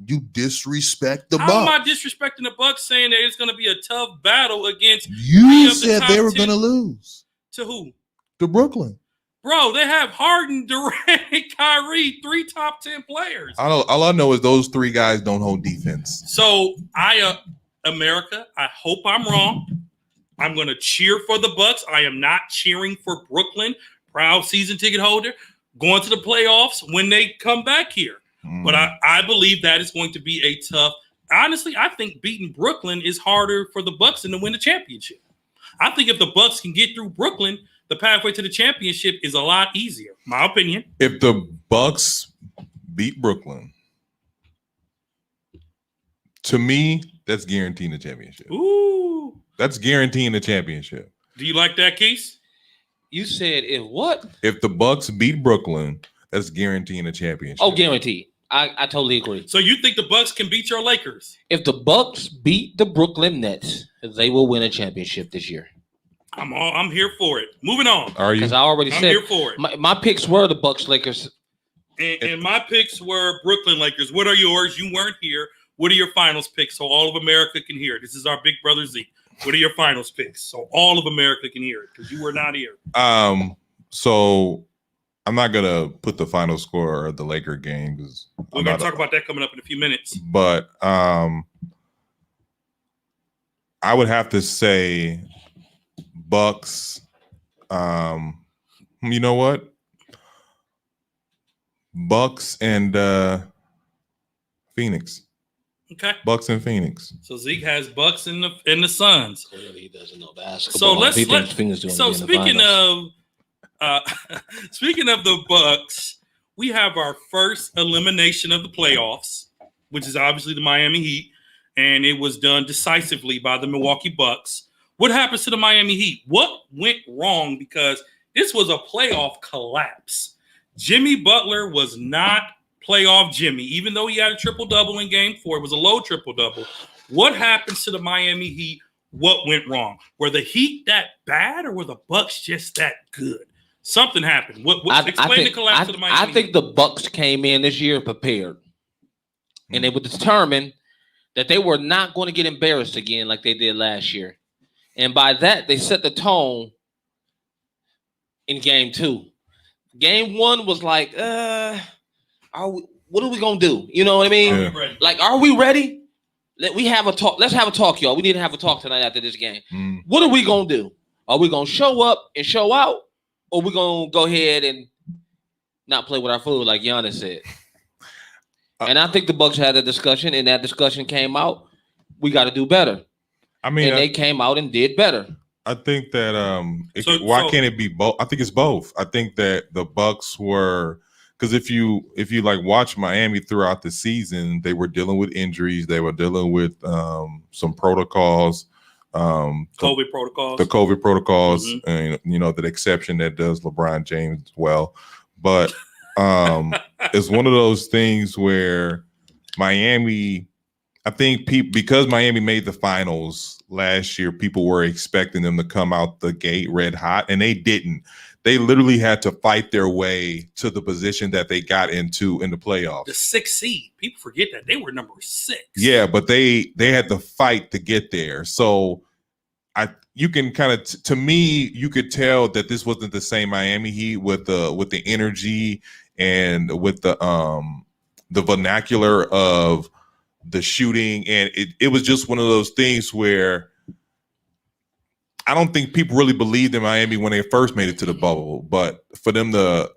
you disrespect the Bucks. How am I disrespecting the Bucks, saying that it's going to be a tough battle against? You said they were going to lose. To who? To Brooklyn. Bro, they have Harden, Durant, and Kyrie, 3 top 10 players. All I know is those 3 guys don't hold defense. So America, I hope I'm wrong. I'm going to cheer for the Bucks. I am not cheering for Brooklyn, proud season ticket holder, going to the playoffs when they come back here. But I believe that is going to be a tough. Honestly, I think beating Brooklyn is harder for the Bucks than to win the championship. I think if the Bucks can get through Brooklyn, the pathway to the championship is a lot easier. My opinion. If the Bucks beat Brooklyn, to me, that's guaranteeing the championship. Ooh. That's guaranteeing the championship. Do you like that, Keith? You said if what? If the Bucks beat Brooklyn, that's guaranteeing the championship. Oh, guaranteed. I totally agree. So you think the Bucks can beat your Lakers? If the Bucks beat the Brooklyn Nets, they will win a championship this year. I'm here for it. Moving on. Are you? Because I already I'm said here for it. my picks were the Bucks, Lakers. And my picks were Brooklyn Lakers. What are yours? You weren't here. What are your finals picks so all of America can hear? This is our big brother Zeke. What are your finals picks so all of America can hear it? Because you were not here. So I'm not gonna put the final score of the Laker game because we're gonna talk about that coming up in a few minutes. But I would have to say Bucks. You know what? Bucks and Phoenix. Okay. Bucks and Phoenix. So Zeke has Bucks and the Suns. Clearly, he doesn't know basketball. So speaking of the Bucks, we have our first elimination of the playoffs, which is obviously the Miami Heat, and it was done decisively by the Milwaukee Bucks. What happens to the Miami Heat? What went wrong? Because this was a playoff collapse. Jimmy Butler was not playoff Jimmy, even though he had a triple-double in Game 4. It was a low triple-double. What happens to the Miami Heat? What went wrong? Were the Heat that bad, or were the Bucks just that good? Something happened. Explain the collapse of the Miami Heat. I think the Bucks came in this year prepared, and they were determined that they were not going to get embarrassed again like they did last year. And by that, they set the tone in Game 2. Game 1 was like, what are we gonna do? You know what I mean? Yeah. Like, are we ready? Let's have a talk, y'all. We need to have a talk tonight after this game. What are we gonna do? Are we gonna show up and show out, or we gonna go ahead and not play with our food, like Giannis said? And I think the Bucks had a discussion, and that discussion came out. We got to do better. I mean, they came out and did better. I think that why can't it be both? I think it's both. I think that the Bucks were. Because if you like watch Miami throughout the season, they were dealing with injuries. They were dealing with some protocols, COVID protocols, the COVID protocols, and the exception that does LeBron James well. But it's one of those things where Miami, I think because Miami made the finals last year, people were expecting them to come out the gate red hot, and they didn't. They literally had to fight their way to the position that they got into in the playoffs. The 6th seed. People forget that they were number 6. Yeah, but they had to fight to get there. So you can kind of to me, you could tell that this wasn't the same Miami Heat with the energy and with the vernacular of the shooting, and it was just one of those things where I don't think people really believed in Miami when they first made it to the bubble, but for them to,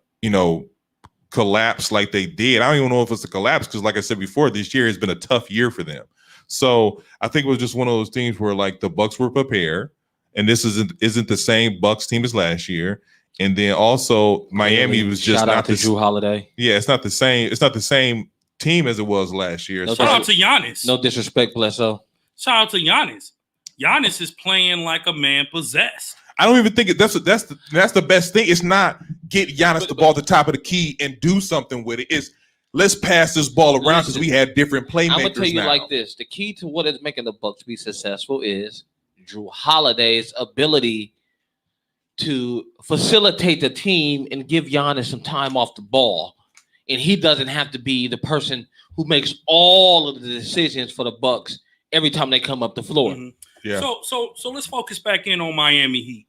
collapse like they did, I don't even know if it's a collapse because, like I said before, this year has been a tough year for them. So I think it was just one of those things where, like, the Bucks were prepared, and this isn't the same Bucks team as last year, and then also Miami was just not the Drew Holiday. Yeah, it's not the same. It's not the same team as it was last year. Shout out to Giannis. No disrespect, Blesso. Shout out to Giannis. Giannis is playing like a man possessed. I don't even think that's the best thing. It's not get Giannis the ball at the top of the key and do something with it. It's let's pass this ball around because we had different playmakers. I'm gonna tell you now. like this: the key to what is making the Bucks be successful is Drew Holiday's ability to facilitate the team and give Giannis some time off the ball, and he doesn't have to be the person who makes all of the decisions for the Bucks every time they come up the floor. Yeah. So let's focus back in on Miami Heat.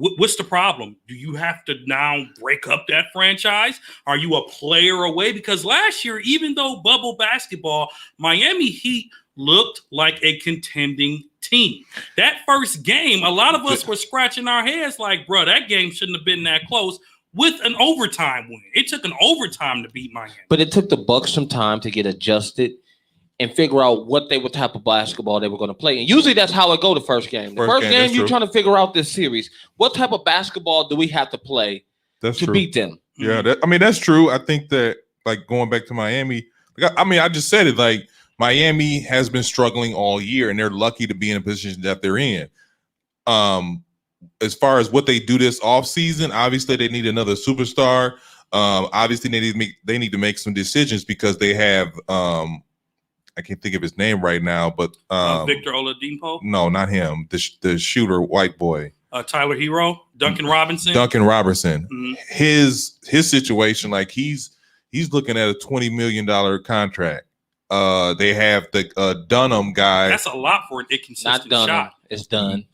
What's the problem? Do you have to now break up that franchise? Are you a player away? Because last year, even though bubble basketball, Miami Heat looked like a contending team. That first game, a lot of us were scratching our heads like, bro, that game shouldn't have been that close with an overtime win. It took an overtime to beat Miami. But it took the Bucks some time to get adjusted and figure out what type of basketball they were going to play. And usually that's how it go the first game. The first game you're trying to figure out this series. What type of basketball do we have to play to beat them? Yeah, that's true. I think that, like, going back to Miami, I just said it, like, Miami has been struggling all year, and they're lucky to be in a position that they're in. As far as what they do this offseason, obviously they need another superstar. Obviously they need to make some decisions because they have I can't think of his name right now, but Victor Oladipo? No, not him. The shooter, white boy. Tyler Hero, Duncan Robinson. Mm-hmm. His situation, like he's looking at a $20 million contract. They have the Dunham guy. That's a lot for an inconsistent shot. It's done.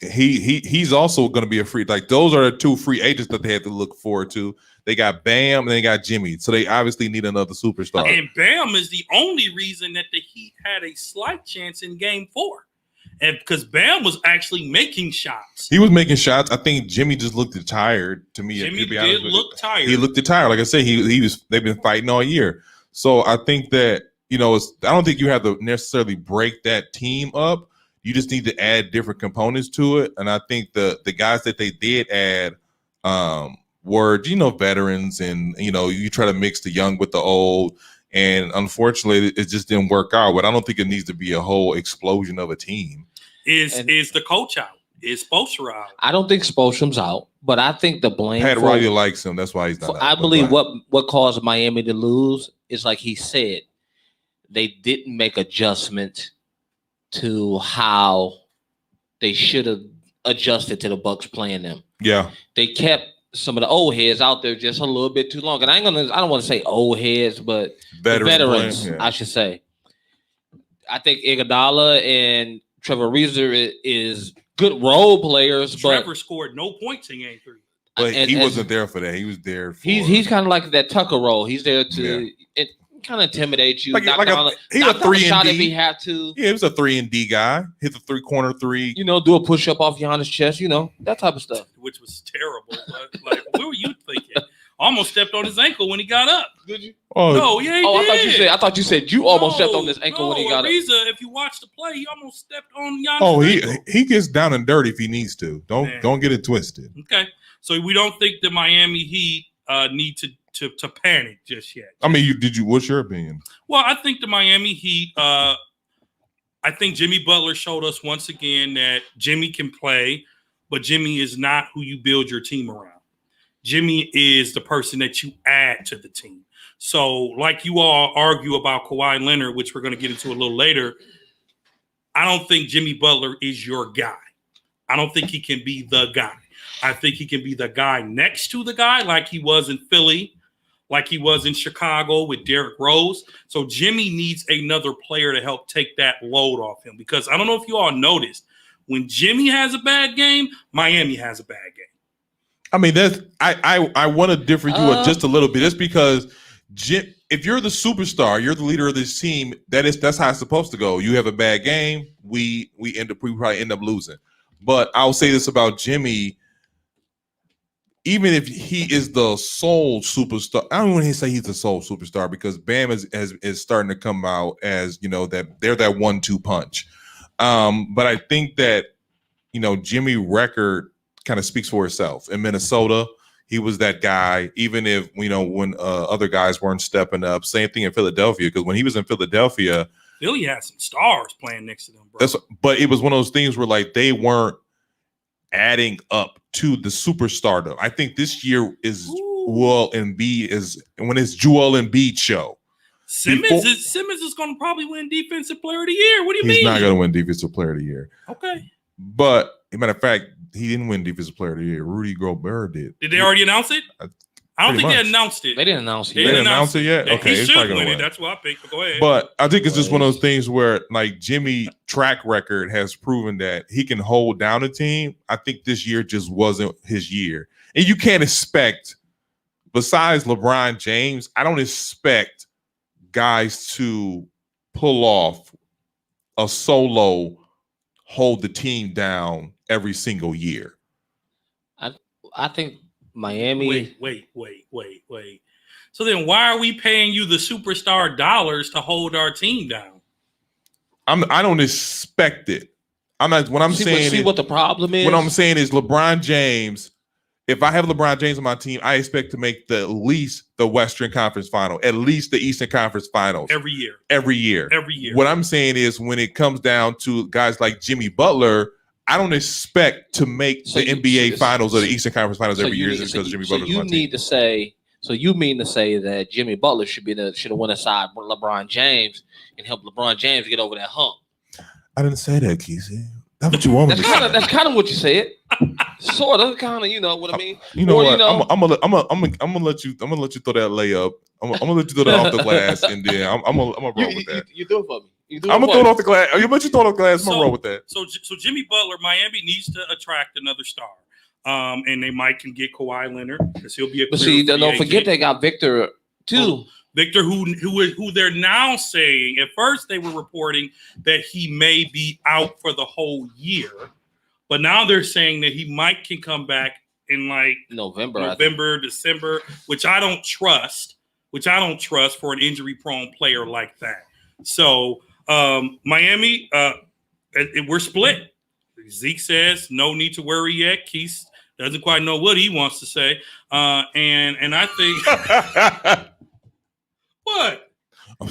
He's also going to be a free. Like, those are the two free agents that they have to look forward to. They got Bam and they got Jimmy, so they obviously need another superstar. And Bam is the only reason that the Heat had a slight chance in Game 4, and because Bam was actually making shots. He was making shots. I think Jimmy just looked tired. To me, Jimmy did look tired. He looked tired. Like I said, he was. They've been fighting all year, so I think that I don't think you have to necessarily break that team up. You just need to add different components to it, and I think the guys that they did add were veterans, and you try to mix the young with the old, and unfortunately it just didn't work out. But I don't think it needs to be a whole explosion of a team. Is the coach out? Is Spoelstra out? I don't think Spoelstrom's out, but I think the blame. Pat Riley likes him, that's why he's not out. I believe what caused Miami to lose is, like he said, they didn't make adjustments to how they should have adjusted to the Bucks playing them. Yeah, they kept some of the old heads out there just a little bit too long. And I don't want to say old heads, but veterans, I should say. I think Iguodala and Trevor Ariza is good role players. Trevor scored no points in Game 3. But he wasn't there for that. He was there for... He's kind of like that Tucker role. He's there to kind of intimidate you. He's a 3-and-D. If he had to. Yeah, he was a 3-and-D guy. Hit the 3-corner three. Do a push-up off Giannis' chest. That type of stuff. Which was terrible. Like, what were you thinking? Almost stepped on his ankle when he got up. Did you? Oh, no, yeah, he did. I thought you said you almost stepped on his ankle when he got up. Ariza, if you watch the play, he almost stepped on Giannis' ankle. He gets down and dirty if he needs to. Don't get it twisted. Okay. So we don't think the Miami Heat need to panic just yet. I mean, what's your opinion? Well, I think the Miami Heat, I think Jimmy Butler showed us once again that Jimmy can play, but Jimmy is not who you build your team around. Jimmy is the person that you add to the team. So, like you all argue about Kawhi Leonard, which we're going to get into a little later, I don't think Jimmy Butler is your guy. I don't think he can be the guy. I think he can be the guy next to the guy, like he was in Philly, like he was in Chicago with Derrick Rose. So Jimmy needs another player to help take that load off him, because I don't know if you all noticed, when Jimmy has a bad game, Miami has a bad game. I mean, I want to differ you just a little bit. Just because if you're the superstar, you're the leader of this team, that's how it's supposed to go. You have a bad game, we probably end up losing. But I'll say this about Jimmy. Even if he is the sole superstar, I don't want to say he's the sole superstar, because Bam is starting to come out as, that they're that 1-2 punch. But I think that, Jimmy record kind of speaks for itself. In Minnesota, he was that guy, even if, when other guys weren't stepping up. Same thing in Philadelphia, because when he was in Philadelphia, Philly had some stars playing next to them, bro. But it was one of those things where, like, they weren't adding up to the superstardom. I think this year is Joel Embiid show. Simmons is going to probably win Defensive Player of the Year. What do you mean? He's not going to win Defensive Player of the Year. Okay. But, as a matter of fact, he didn't win Defensive Player of the Year. Rudy Gobert did. Did they already announce it? I don't Pretty think much. they announced it. They didn't announce They it. They didn't didn't announce it yet. Yeah, Okay, he it's should probably win gonna it. win. That's why I picked. But go ahead. But I think it's just one of those things where, like, Jimmy track record has proven that he can hold down a team. I think this year just wasn't his year, and you can't expect. Besides LeBron James, I don't expect guys to pull off a solo, hold the team down every single year. I think Miami. Wait. So then why are we paying you the superstar dollars to hold our team down? I don't expect it. I'm not. What I'm saying is, what the problem is. what I'm saying is LeBron James. If I have LeBron James on my team, I expect to make at least the Western Conference Final, at least the Eastern Conference Finals Every year. Every year. What What I'm saying is, when it comes down to guys like Jimmy Butler, I don't expect to make the NBA Finals or the Eastern Conference Finals every year just because Jimmy Butler's on my team. So you mean to say that Jimmy Butler should have went aside LeBron James and helped LeBron James get over that hump? I didn't say that, Kesey. That's what you want me to say. That's kind of what you said. Sort of, kind of, you know what I mean. You know Or, what? you know- I'm gonna let you throw that layup. I'm gonna let you throw that off the glass, and then I'm gonna roll with that. You do it for me. I'm gonna throw it off the glass. You let you throw it off the glass. I'm gonna roll with that. So Jimmy Butler, Miami needs to attract another star. And they might can get Kawhi Leonard because he'll be a. But see, don't forget they got Victor too. Victor, who they're now saying, at first they were reporting that he may be out for the whole year, but now they're saying that he can come back in like November, December, which I don't trust for an injury-prone player like that. So Miami, we're split. Zeke says no need to worry yet. Keith doesn't quite know what he wants to say, and I think. What?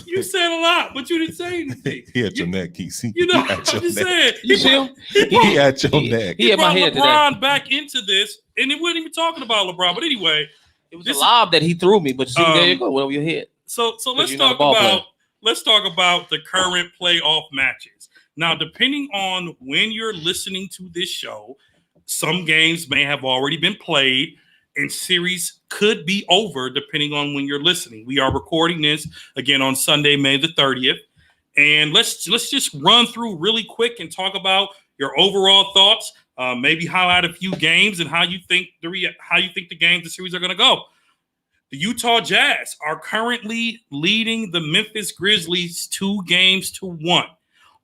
You said a lot, but you didn't say anything. He had your neck, Kesey. You know, I'm just saying. You see him? He had your neck. He had my brought head LeBron today. back into this, and it wasn't even talking about LeBron. But anyway, It was a lob that he threw me, but see, there you go, went over your head. So let's you're not a talk ball player. about the current playoff matches. Now, depending on when you're listening to this show, some games may have already been played. And series could be over depending on when you're listening. We are recording this again on Sunday, May the 30th. And let's just run through really quick and talk about your overall thoughts. Maybe highlight a few games and how you think the series are going to go. The Utah Jazz are currently leading the Memphis Grizzlies 2-1.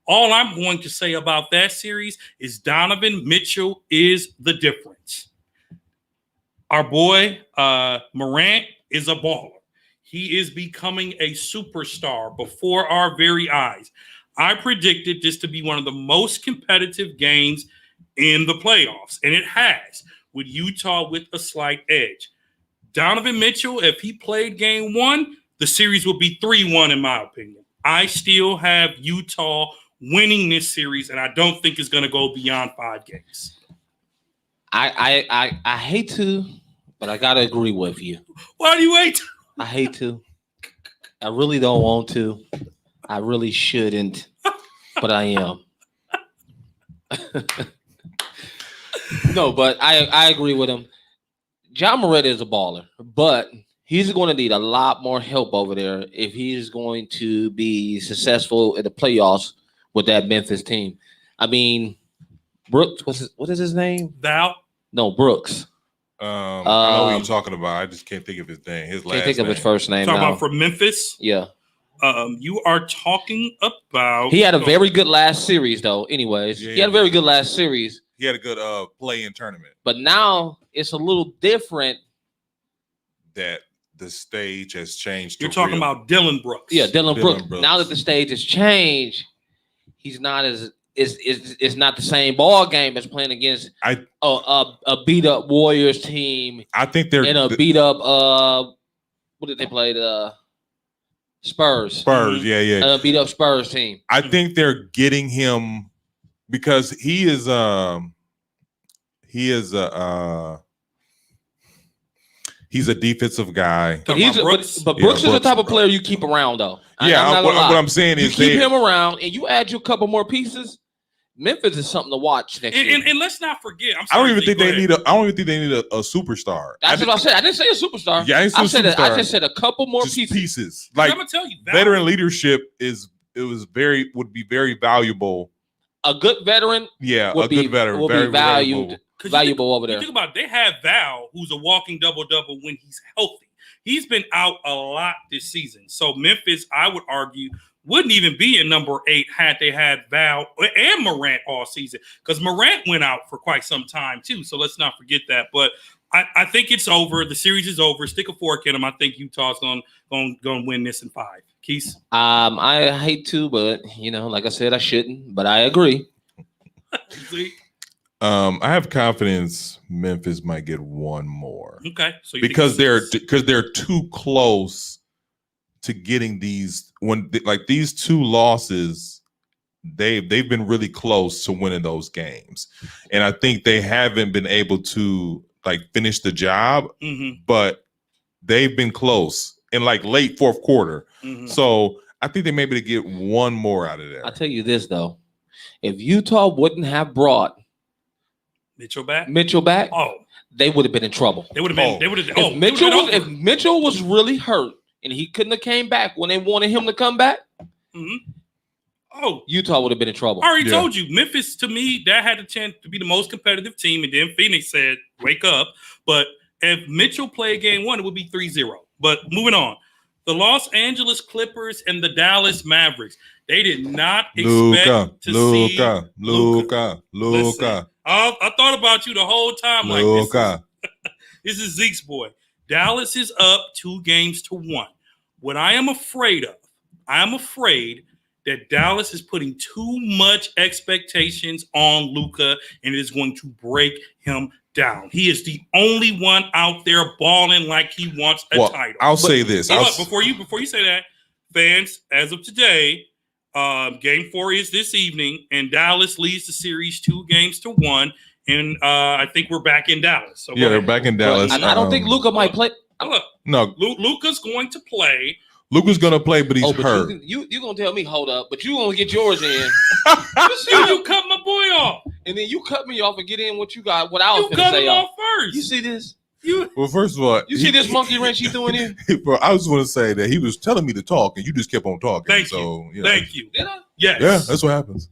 All I'm going to say about that series is Donovan Mitchell is the difference. Our boy Morant is a baller. He is becoming a superstar before our very eyes. I predicted this to be one of the most competitive games in the playoffs, and it has, with Utah with a slight edge. Donovan Mitchell, if he played game one, the series would be 3-1 in my opinion. I still have Utah winning this series, and I don't think it's going to go beyond 5 games. I hate to, but I gotta agree with you. Why do you hate? I hate to. I really don't want to. I really shouldn't, but I am. No, but I agree with him. John Morant is a baller, but he's going to need a lot more help over there if he's going to be successful in the playoffs with that Memphis team. I mean, Brooks, what is his name? No, Brooks. I know what you're talking about. I just can't think of his name. Can't think of his first name. Talking about from Memphis? Yeah. You are talking about. He had a very good last series, though. Anyways, he had a very good last series. He had a good play-in tournament. But now it's a little different. That the stage has changed. You're talking about Dylan Brooks. Yeah, Dylan Brooks. Now that the stage has changed, he's not as it's not the same ball game as playing against a beat up Warriors team. I think they're in a beat up what did they play? The Spurs. Yeah. Beat up Spurs team. I think they're getting him because he's a defensive guy. But Brooks is the type of player you keep around, though. What I'm saying is you keep him around and you add you a couple more pieces, Memphis is something to watch next year. And let's not forget. I don't even think they need a superstar. That's what I said. I didn't say a superstar. Yeah, I just said a couple more pieces. Like I'm gonna tell you, veteran leadership would be very valuable. A good veteran, good veteran will very be valuable over there. You think about it, they have Val, who's a walking double-double when he's healthy. He's been out a lot this season. So Memphis, I would argue, wouldn't even be in number 8 had they had Val and Morant all season, because Morant went out for quite some time too. So let's not forget that. But I think it's over. The series is over. Stick a fork in them. I think Utah's going to win this in 5. Keith? I hate to, but like I said, I shouldn't. But I agree. I have confidence Memphis might get one more. Okay, so because they're too close to getting these these 2 losses. They've been really close to winning those games, and I think they haven't been able to finish the job. But they've been close in late fourth quarter. So I think they may be able to get one more out of there. I'll tell you this though, if Utah wouldn't have brought Mitchell back, they would have been in trouble. They would have been. They would have. If Mitchell was really hurt and he couldn't have came back when they wanted him to come back, Utah would have been in trouble. I already told you, Memphis to me that had a chance to be the most competitive team, and then Phoenix said, "Wake up!" But if Mitchell played game 1, it would be 3-0. But moving on, the Los Angeles Clippers and the Dallas Mavericks. They did not expect to see Luka. Listen, I thought about you the whole time. This is Zeke's boy. Dallas is up 2-1. What I am afraid of, that Dallas is putting too much expectations on Luka, and it is going to break him down. He is the only one out there balling like he wants a title. I'll say this. Before you say that, fans, as of today, game 4 is this evening, and Dallas leads the series 2-1. And I think we're back in Dallas. So they're back in Dallas. I don't think Luka might play. No, Luka's going to play. Luka's gonna play, but he's hurt. You're gonna tell me, hold up, but you gonna get yours in. You cut my boy off, and then you cut me off and get in what you got. What I was gonna say. You cut him off first. You see this? Well, first of all, you see this monkey wrench he's doing here? Bro, I just want to say that he was telling me to talk, and you just kept on talking. Thank you. Thank you. Did I? Yes. Yeah, that's what happens.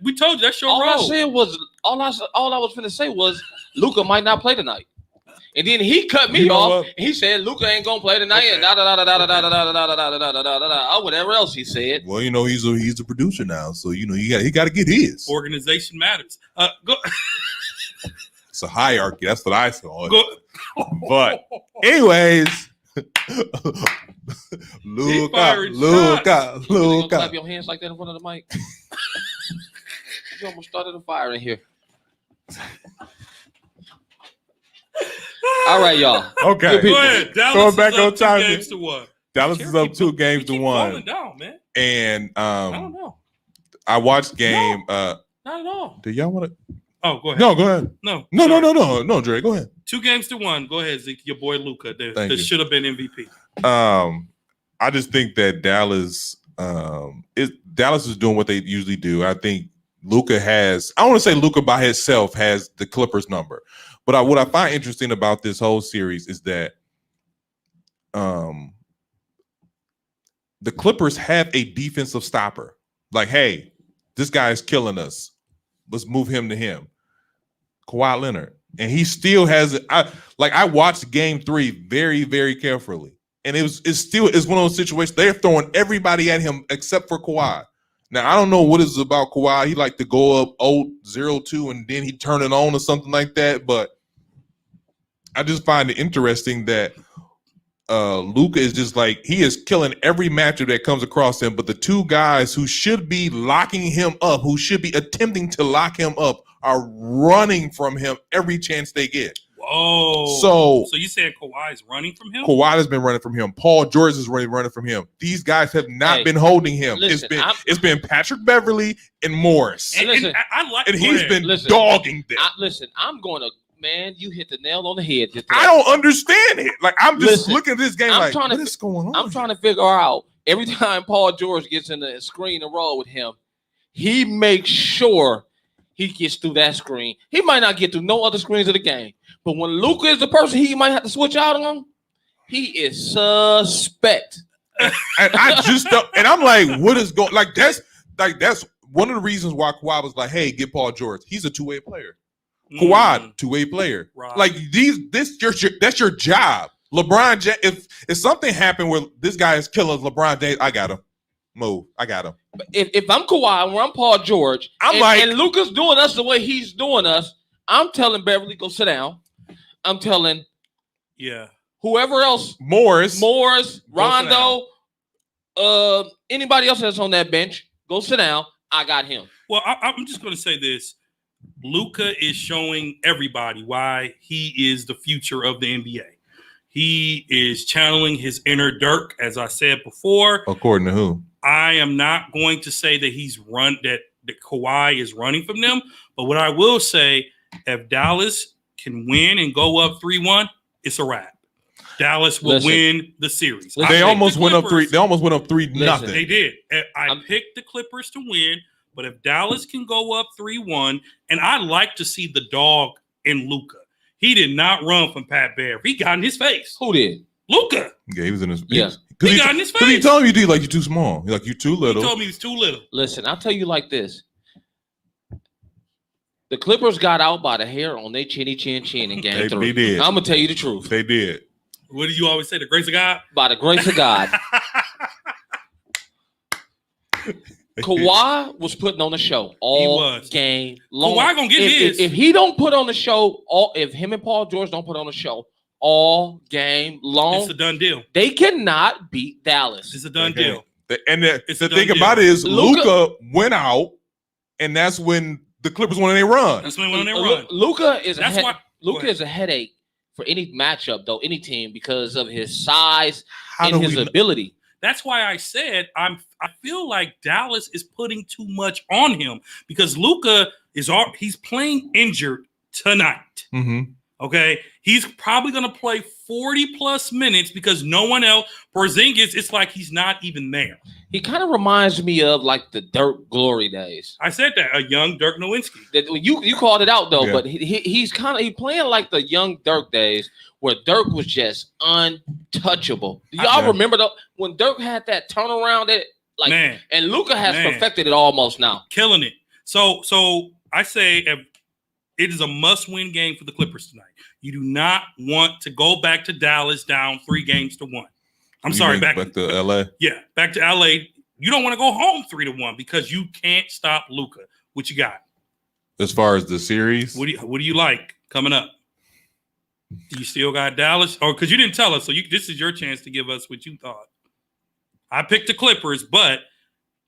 We told you that's your all role. I said was all I was finna say was Luka might not play tonight. And then he cut me off. And he said Luka ain't gonna play tonight, and whatever else he said. Well, he's a producer now, so he got to get his. Organization matters. Go. It's a hierarchy. That's what I saw. But anyways, Luka. Clap your hands like that in front of the mic. You almost started a fire in here. All right, y'all. Okay. Go ahead. Dallas going back on time. time. Dallas is up 2-1. Down, man. And I don't know. I watched game. Not at all. Do y'all want to? Oh, go ahead. No, go ahead. No, Dre, go ahead. 2-1. Go ahead, Zeke. Your boy Luka. That should have been MVP. I just think that Dallas is doing what they usually do. I think Luka has. I want to say Luka by himself has the Clippers number. But what I find interesting about this whole series is that the Clippers have a defensive stopper. Like, hey, this guy is killing us. Let's move him to him. Kawhi Leonard. And he still has it. I watched game 3 very, very carefully. And it's one of those situations. They're throwing everybody at him except for Kawhi. Now, I don't know what is about Kawhi. He like to go up 0-2 and then he turn it on or something like that. But I just find it interesting that Luka is just he is killing every matchup that comes across him. But the 2 guys who should be locking him up, who should be attempting to lock him up, are running from him every chance they get. Whoa. So you saying Kawhi is running from him? Kawhi has been running from him. Paul George is running from him. These guys have not been holding him. Listen, it's been Patrick Beverly and Morris. And he's been dogging them. I'm going to, man, you hit the nail on the head. I don't understand it. I'm just looking at this game what is going on? I'm trying to figure out every time Paul George gets in the screen and roll with him, he makes sure he gets through that screen. He might not get through no other screens of the game. But when Luka is the person he might have to switch out on, he is suspect. And I just don't, and I'm like, what is going? That's one of the reasons why Kawhi was like, hey, get Paul George. He's a two-way player. Kawhi, two-way player. Right. Like that's your job. LeBron James, if something happened where this guy is killing LeBron James, I got him. Move. I got him. If I'm Kawhi and I'm Paul George, and Luka's doing us the way he's doing us, I'm telling Beverly, go sit down. I'm telling whoever else, Morris, Rondo, anybody else that's on that bench, go sit down. I got him. Well, I'm just going to say this. Luka is showing everybody why he is the future of the NBA. He is channeling his inner Dirk, as I said before. According to who? I am not going to say that that Kawhi is running from them, but what I will say, if Dallas can win and go up 3-1, it's a wrap. Dallas will win the series. They almost went up 3. They almost went up 3-0. They did. I picked the Clippers to win, but if Dallas can go up 3-1, and I like to see the dog in Luka. He did not run from Pat Bear. He got in his face. Who did? Luka. Yeah, he was in his face. Yeah. He got in his face. Because he told me you're too small. He's like, you're too little. He told me he's too little. Listen, I'll tell you like this. The Clippers got out by the hair on their chin in game 3. They did. I'm going to tell you the truth. They did. What do you always say? The grace of God? By the grace of God. Kawhi was putting on a show all game long. Kawhi gonna get his. If he don't put on the show, if him and Paul George don't put on a show all game long, it's a done deal. They cannot beat Dallas. It's a done deal. And the thing about it is Luka went out, and that's when the Clippers went on their run. That's when they went on their run. Luka is a headache for any matchup, though, any team, because of his size and his ability. That's why I said I feel like Dallas is putting too much on him because Luka he's playing injured tonight. Mm-hmm. Okay, he's probably going to play 40 plus minutes because no one else. Porzingis, it's like he's not even there. He kind of reminds me of like the Dirk glory days. I said that, a young Dirk Nowitzki. You called it out though, but he's playing like the young Dirk days where Dirk was just untouchable. Do y'all remember when Dirk had that turnaround and Luka has perfected it almost now, killing it. So I say it is a must-win game for the Clippers tonight. You do not want to go back to Dallas down 3-1. I'm sorry, back to LA. Yeah, back to LA. You don't want to go home 3-1 because you can't stop Luka. What you got? As far as the series, what do you like coming up? Do you still got Dallas? Or because you didn't tell us, so this is your chance to give us what you thought. I picked the Clippers, but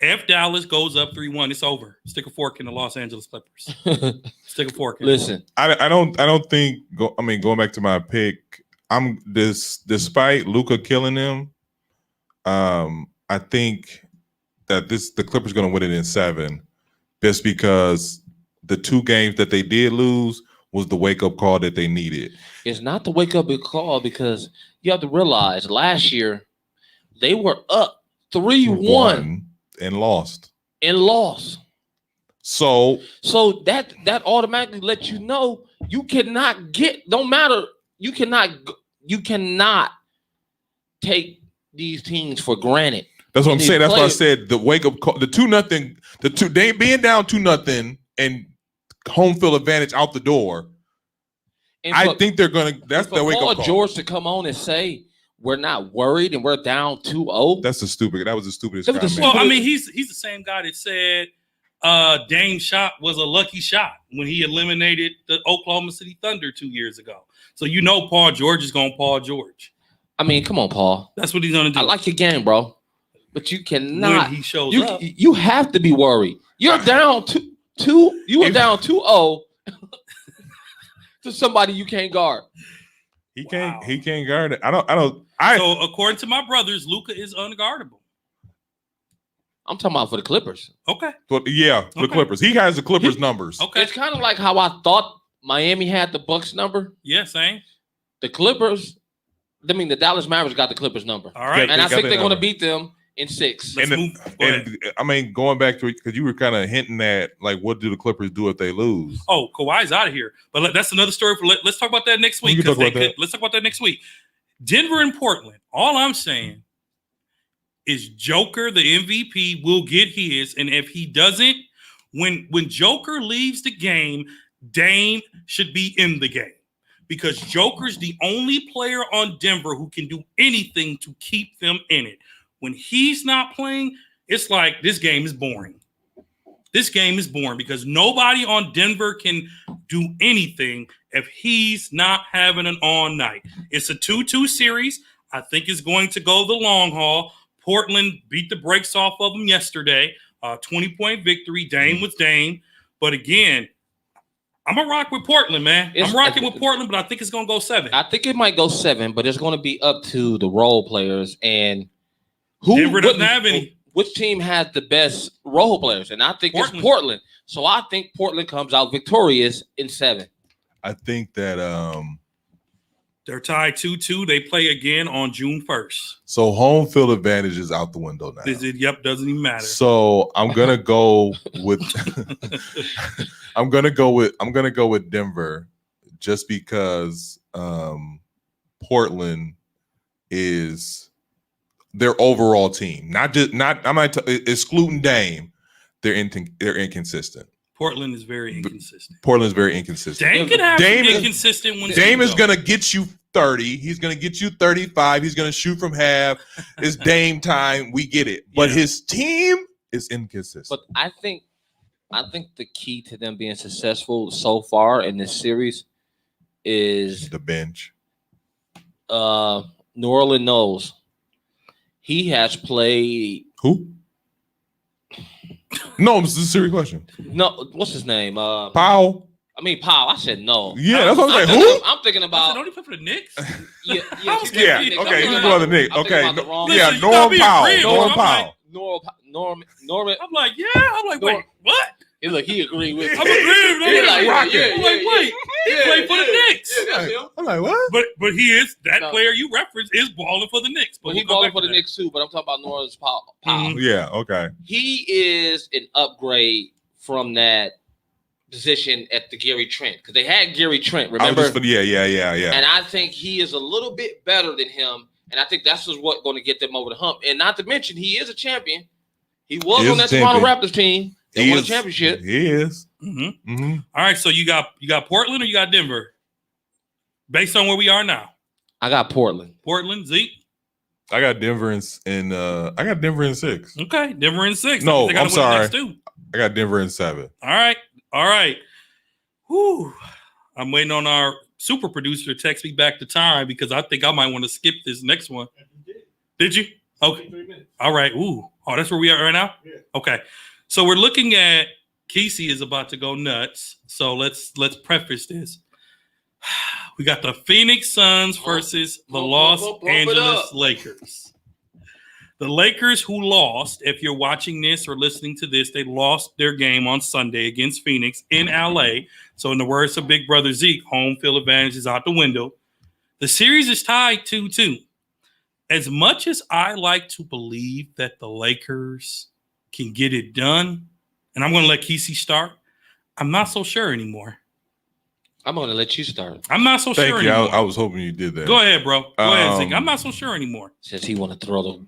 if Dallas goes up 3-1, it's over. Stick a fork in the Los Angeles Clippers. Stick a fork in. Listen, I don't think. Going back to my pick, despite Luka killing them, I think that the Clippers going to win it in 7, just because the 2 games that they did lose was the wake up call that they needed. It's not the wake up call because you have to realize last year they were up 3-1 and lost. So that automatically lets you know you cannot take these teams for granted. That's what I'm saying. That's why I said the wake up call, they being down 2-0 and home field advantage out the door. I think they're gonna. That's the wake up call. George to come on and say we're not worried and we're down 2-0. That was the stupidest guy. Well, I mean, he's the same guy that said Dame's shot was a lucky shot when he eliminated the Oklahoma City Thunder 2 years ago. So Paul George is going to Paul George. I mean, come on, Paul. That's what he's going to do. I like your game, bro, but you cannot. When he shows up, you have to be worried. You're down 2. You were down 2-0 to somebody you can't guard. He can't guard it. So according to my brothers, Luka is unguardable. I'm talking about for the Clippers. Okay. But the Clippers. He has the Clippers numbers. Okay. It's kind of like how I thought Miami had the Bucks number. Yeah, same. The Dallas Mavericks got the Clippers number. All right. And I think they're going to beat them in 6. Let's move. Go ahead. And I mean, going back to it, because you were kind of hinting at, like, what do the Clippers do if they lose? Oh, Kawhi's out of here. But that's another story. Let's talk about that next week. Let's Let's talk about that next week. Denver and Portland. All I'm saying is Joker, the MVP, will get his. And if he doesn't, when Joker leaves the game, Dame should be in the game. Because Joker's the only player on Denver who can do anything to keep them in it. When he's not playing, it's like this game is boring. This game is boring because nobody on Denver can do anything if he's not having an on night. It's a 2-2 series. I think it's going to go the long haul. Portland beat the brakes off of them yesterday. 20-point victory. Dame was Dame. But again, I'm going to rock with Portland, man. I'm rocking with Portland, but I think it's going to go 7. I think it might go 7, but it's going to be up to the role players and Denver doesn't have any. Which team has the best role players? And I think it's Portland. So I think Portland comes out victorious in 7. I think that they're tied 2-2. They play again on June 1st. so home field advantage is out the window now. Yep, doesn't even matter. So I'm gonna go with I'm gonna go with Denver just because Portland is their overall team. Excluding Dame, they're inconsistent. Portland is very inconsistent. Dame could have inconsistent when Dame is gonna get you 30. He's gonna get you 35. He's gonna shoot from half. It's Dame time. We get it. But his team is inconsistent. But I think the key to them being successful so far in this series is the bench. New Orleans knows he has played. Who? No, this is a serious question. No, what's his name? Powell. I mean, Powell. I said no. Yeah, that's what I'm saying. Who? I'm thinking about. Don't he play for the Knicks? Yeah. Okay, he's going to the Knicks. Okay, Listen, Norm Powell. agreeing, Norm I'm Powell. Norman. I'm like, wait, what? Hey, look, he agreed with. I'm agreeing. I'm like, rocking. wait, he played for the Knicks. Yeah, that's him. I'm like, what? But he is that player you referenced is balling for the Knicks. But he's balling for the Knicks too. But I'm talking about New Orleans Powell. Mhm. Yeah, okay. He is an upgrade from that position at the Gary Trent because they had Gary Trent. Remember? Yeah. And I think he is a little bit better than him, and I think that's what's going to get them over the hump. And not to mention, he is a champion. He was on that Toronto Raptors team. They won a championship. He is. Mm-hmm. Mm-hmm. All right, so you got Portland or you got Denver? Based on where we are now, I got Portland. Portland, Zeke. I got Denver in 6. Okay, Denver in 6. No, I'm sorry. I got Denver in 7. All right. Whew. I'm waiting on our super producer to text me back the time because I think I might want to skip this next one. Did you? Okay. All right. Ooh. Oh, that's where we are right now? Yeah. Okay. So we're looking at Kesey is about to go nuts. So let's preface this. We got the Phoenix Suns versus the Los Angeles Lakers. The Lakers who lost, if you're watching this or listening to this, they lost their game on Sunday against Phoenix in LA. So in the words of Big Brother Zeke, home field advantage is out the window. The series is tied 2-2. As much as I like to believe that the Lakers can get it done, and I'm going to let Kesey start, I'm not so sure anymore. I'm going to let you start. I'm not so sure anymore. I was hoping you did that. Go ahead, bro. Go ahead, Zeke. I'm not so sure anymore. Since he want to throw the...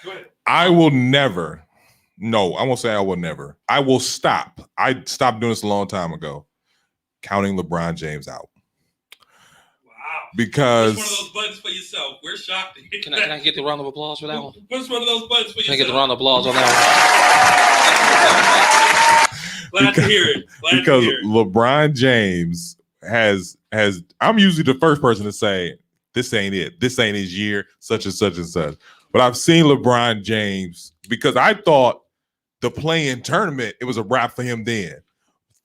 Go ahead. I will never. No, I won't say I will never. I will stop. I stopped doing this a long time ago. Counting LeBron James out. Because push one of those buttons for yourself. We're shocked. Can I get the round of applause for that one? Push one of those buttons for yourself. Can I get the round of applause on that one? Glad to hear it. Because LeBron James has I'm usually the first person to say, this ain't it. This ain't his year, such and such and such. But I've seen LeBron James because I thought the play-in tournament, it was a wrap for him then.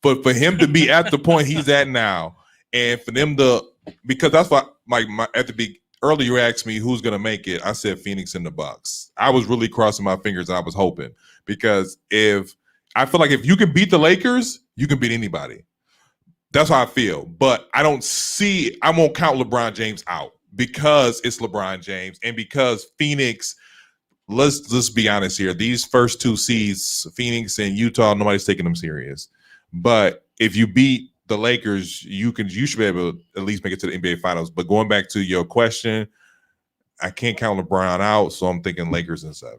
But for him to be at the point he's at now, and for them to, because that's why earlier you asked me who's gonna make it. I said Phoenix and the Bucks. I was really crossing my fingers. I was hoping because I feel like if you can beat the Lakers, you can beat anybody. That's how I feel. But I won't count LeBron James out because it's LeBron James and because Phoenix let's be honest here. These first 2 seeds, Phoenix and Utah, nobody's taking them serious. But if you beat the Lakers, you should be able to at least make it to the NBA Finals. But going back to your question, I can't count LeBron out, so I'm thinking Lakers in 7.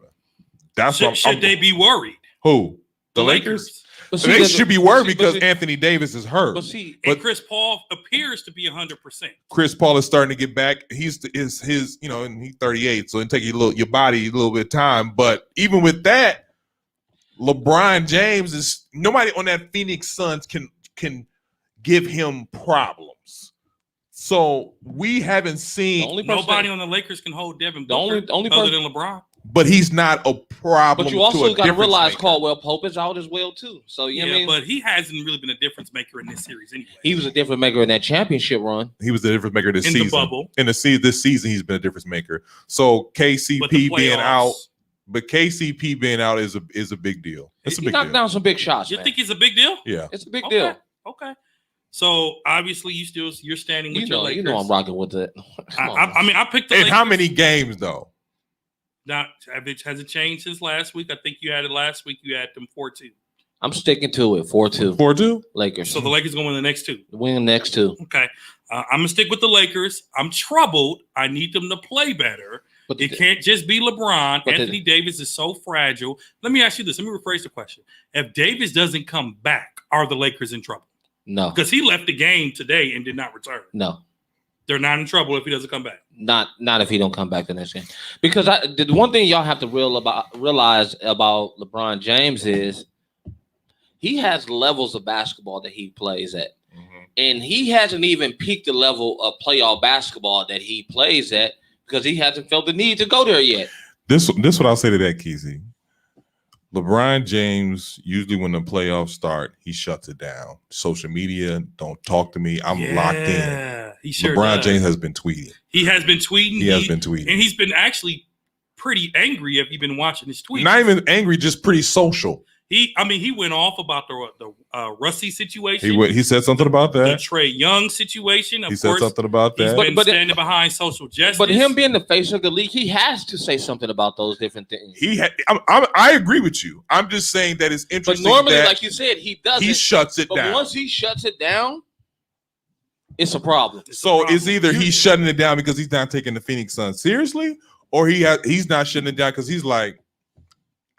That's should they be worried? Who? The Lakers? But They should be worried because Anthony Davis is hurt. But Chris Paul appears to be 100%. Chris Paul is starting to get back. He's and he's 38, so it take your body a little bit of time. But even with that, LeBron James is nobody on that Phoenix Suns can give him problems. So we haven't seen nobody on the Lakers can hold Devin Booker other than LeBron. But he's not a problem. But you also got to realize Caldwell Pope is out as well too. So you know what I mean? But he hasn't really been a difference maker in this series anyway. He was a difference maker in that championship run. He was the difference maker this season. The bubble. This season, he's been a difference maker. So KCP being out, but KCP being out is a big deal. It's a big deal. He knocked down some big shots. You think it's a big deal? Yeah, it's a big deal. Okay. So obviously you're standing with your Lakers. You know I'm rocking with it. I picked the Lakers. Lakers. How many games though? Has it changed since last week? I think you had it last week. You had them 4-2. I'm sticking to it. 4-2. 4-2? Lakers. So the Lakers going to win the next 2. Win the next 2. Okay. I'm going to stick with the Lakers. I'm troubled. I need them to play better. But it can't just be LeBron. Anthony Davis is so fragile. Let me ask you this. Let me rephrase the question. If Davis doesn't come back, are the Lakers in trouble? No. Because he left the game today and did not return. No. They're not in trouble if he doesn't come back. Not if he don't come back the next game. Because the one thing y'all have to realize about LeBron James is he has levels of basketball that he plays at. Mm-hmm. And he hasn't even peaked the level of playoff basketball that he plays at because he hasn't felt the need to go there yet. This what I'll say to that, Keezy. LeBron James, usually when the playoffs start, he shuts it down. Social media, don't talk to me. I'm locked in. He sure LeBron James has been tweeting. He has been tweeting. He has been tweeting. And he's been actually pretty angry if you've been watching his tweets. Not even angry, just pretty social. He went off about the Russie situation. He said something about that. The Trae Young situation. He said something about that. He's been standing behind social justice. But him being the face of the league, he has to say something about those different things. I agree with you. I'm just saying that it's interesting. But normally, like you said, he doesn't. He shuts it down. But once he shuts it down, it's a problem. It's either he's shutting it down because he's not taking the Phoenix Suns seriously, or he's not shutting it down because he's like,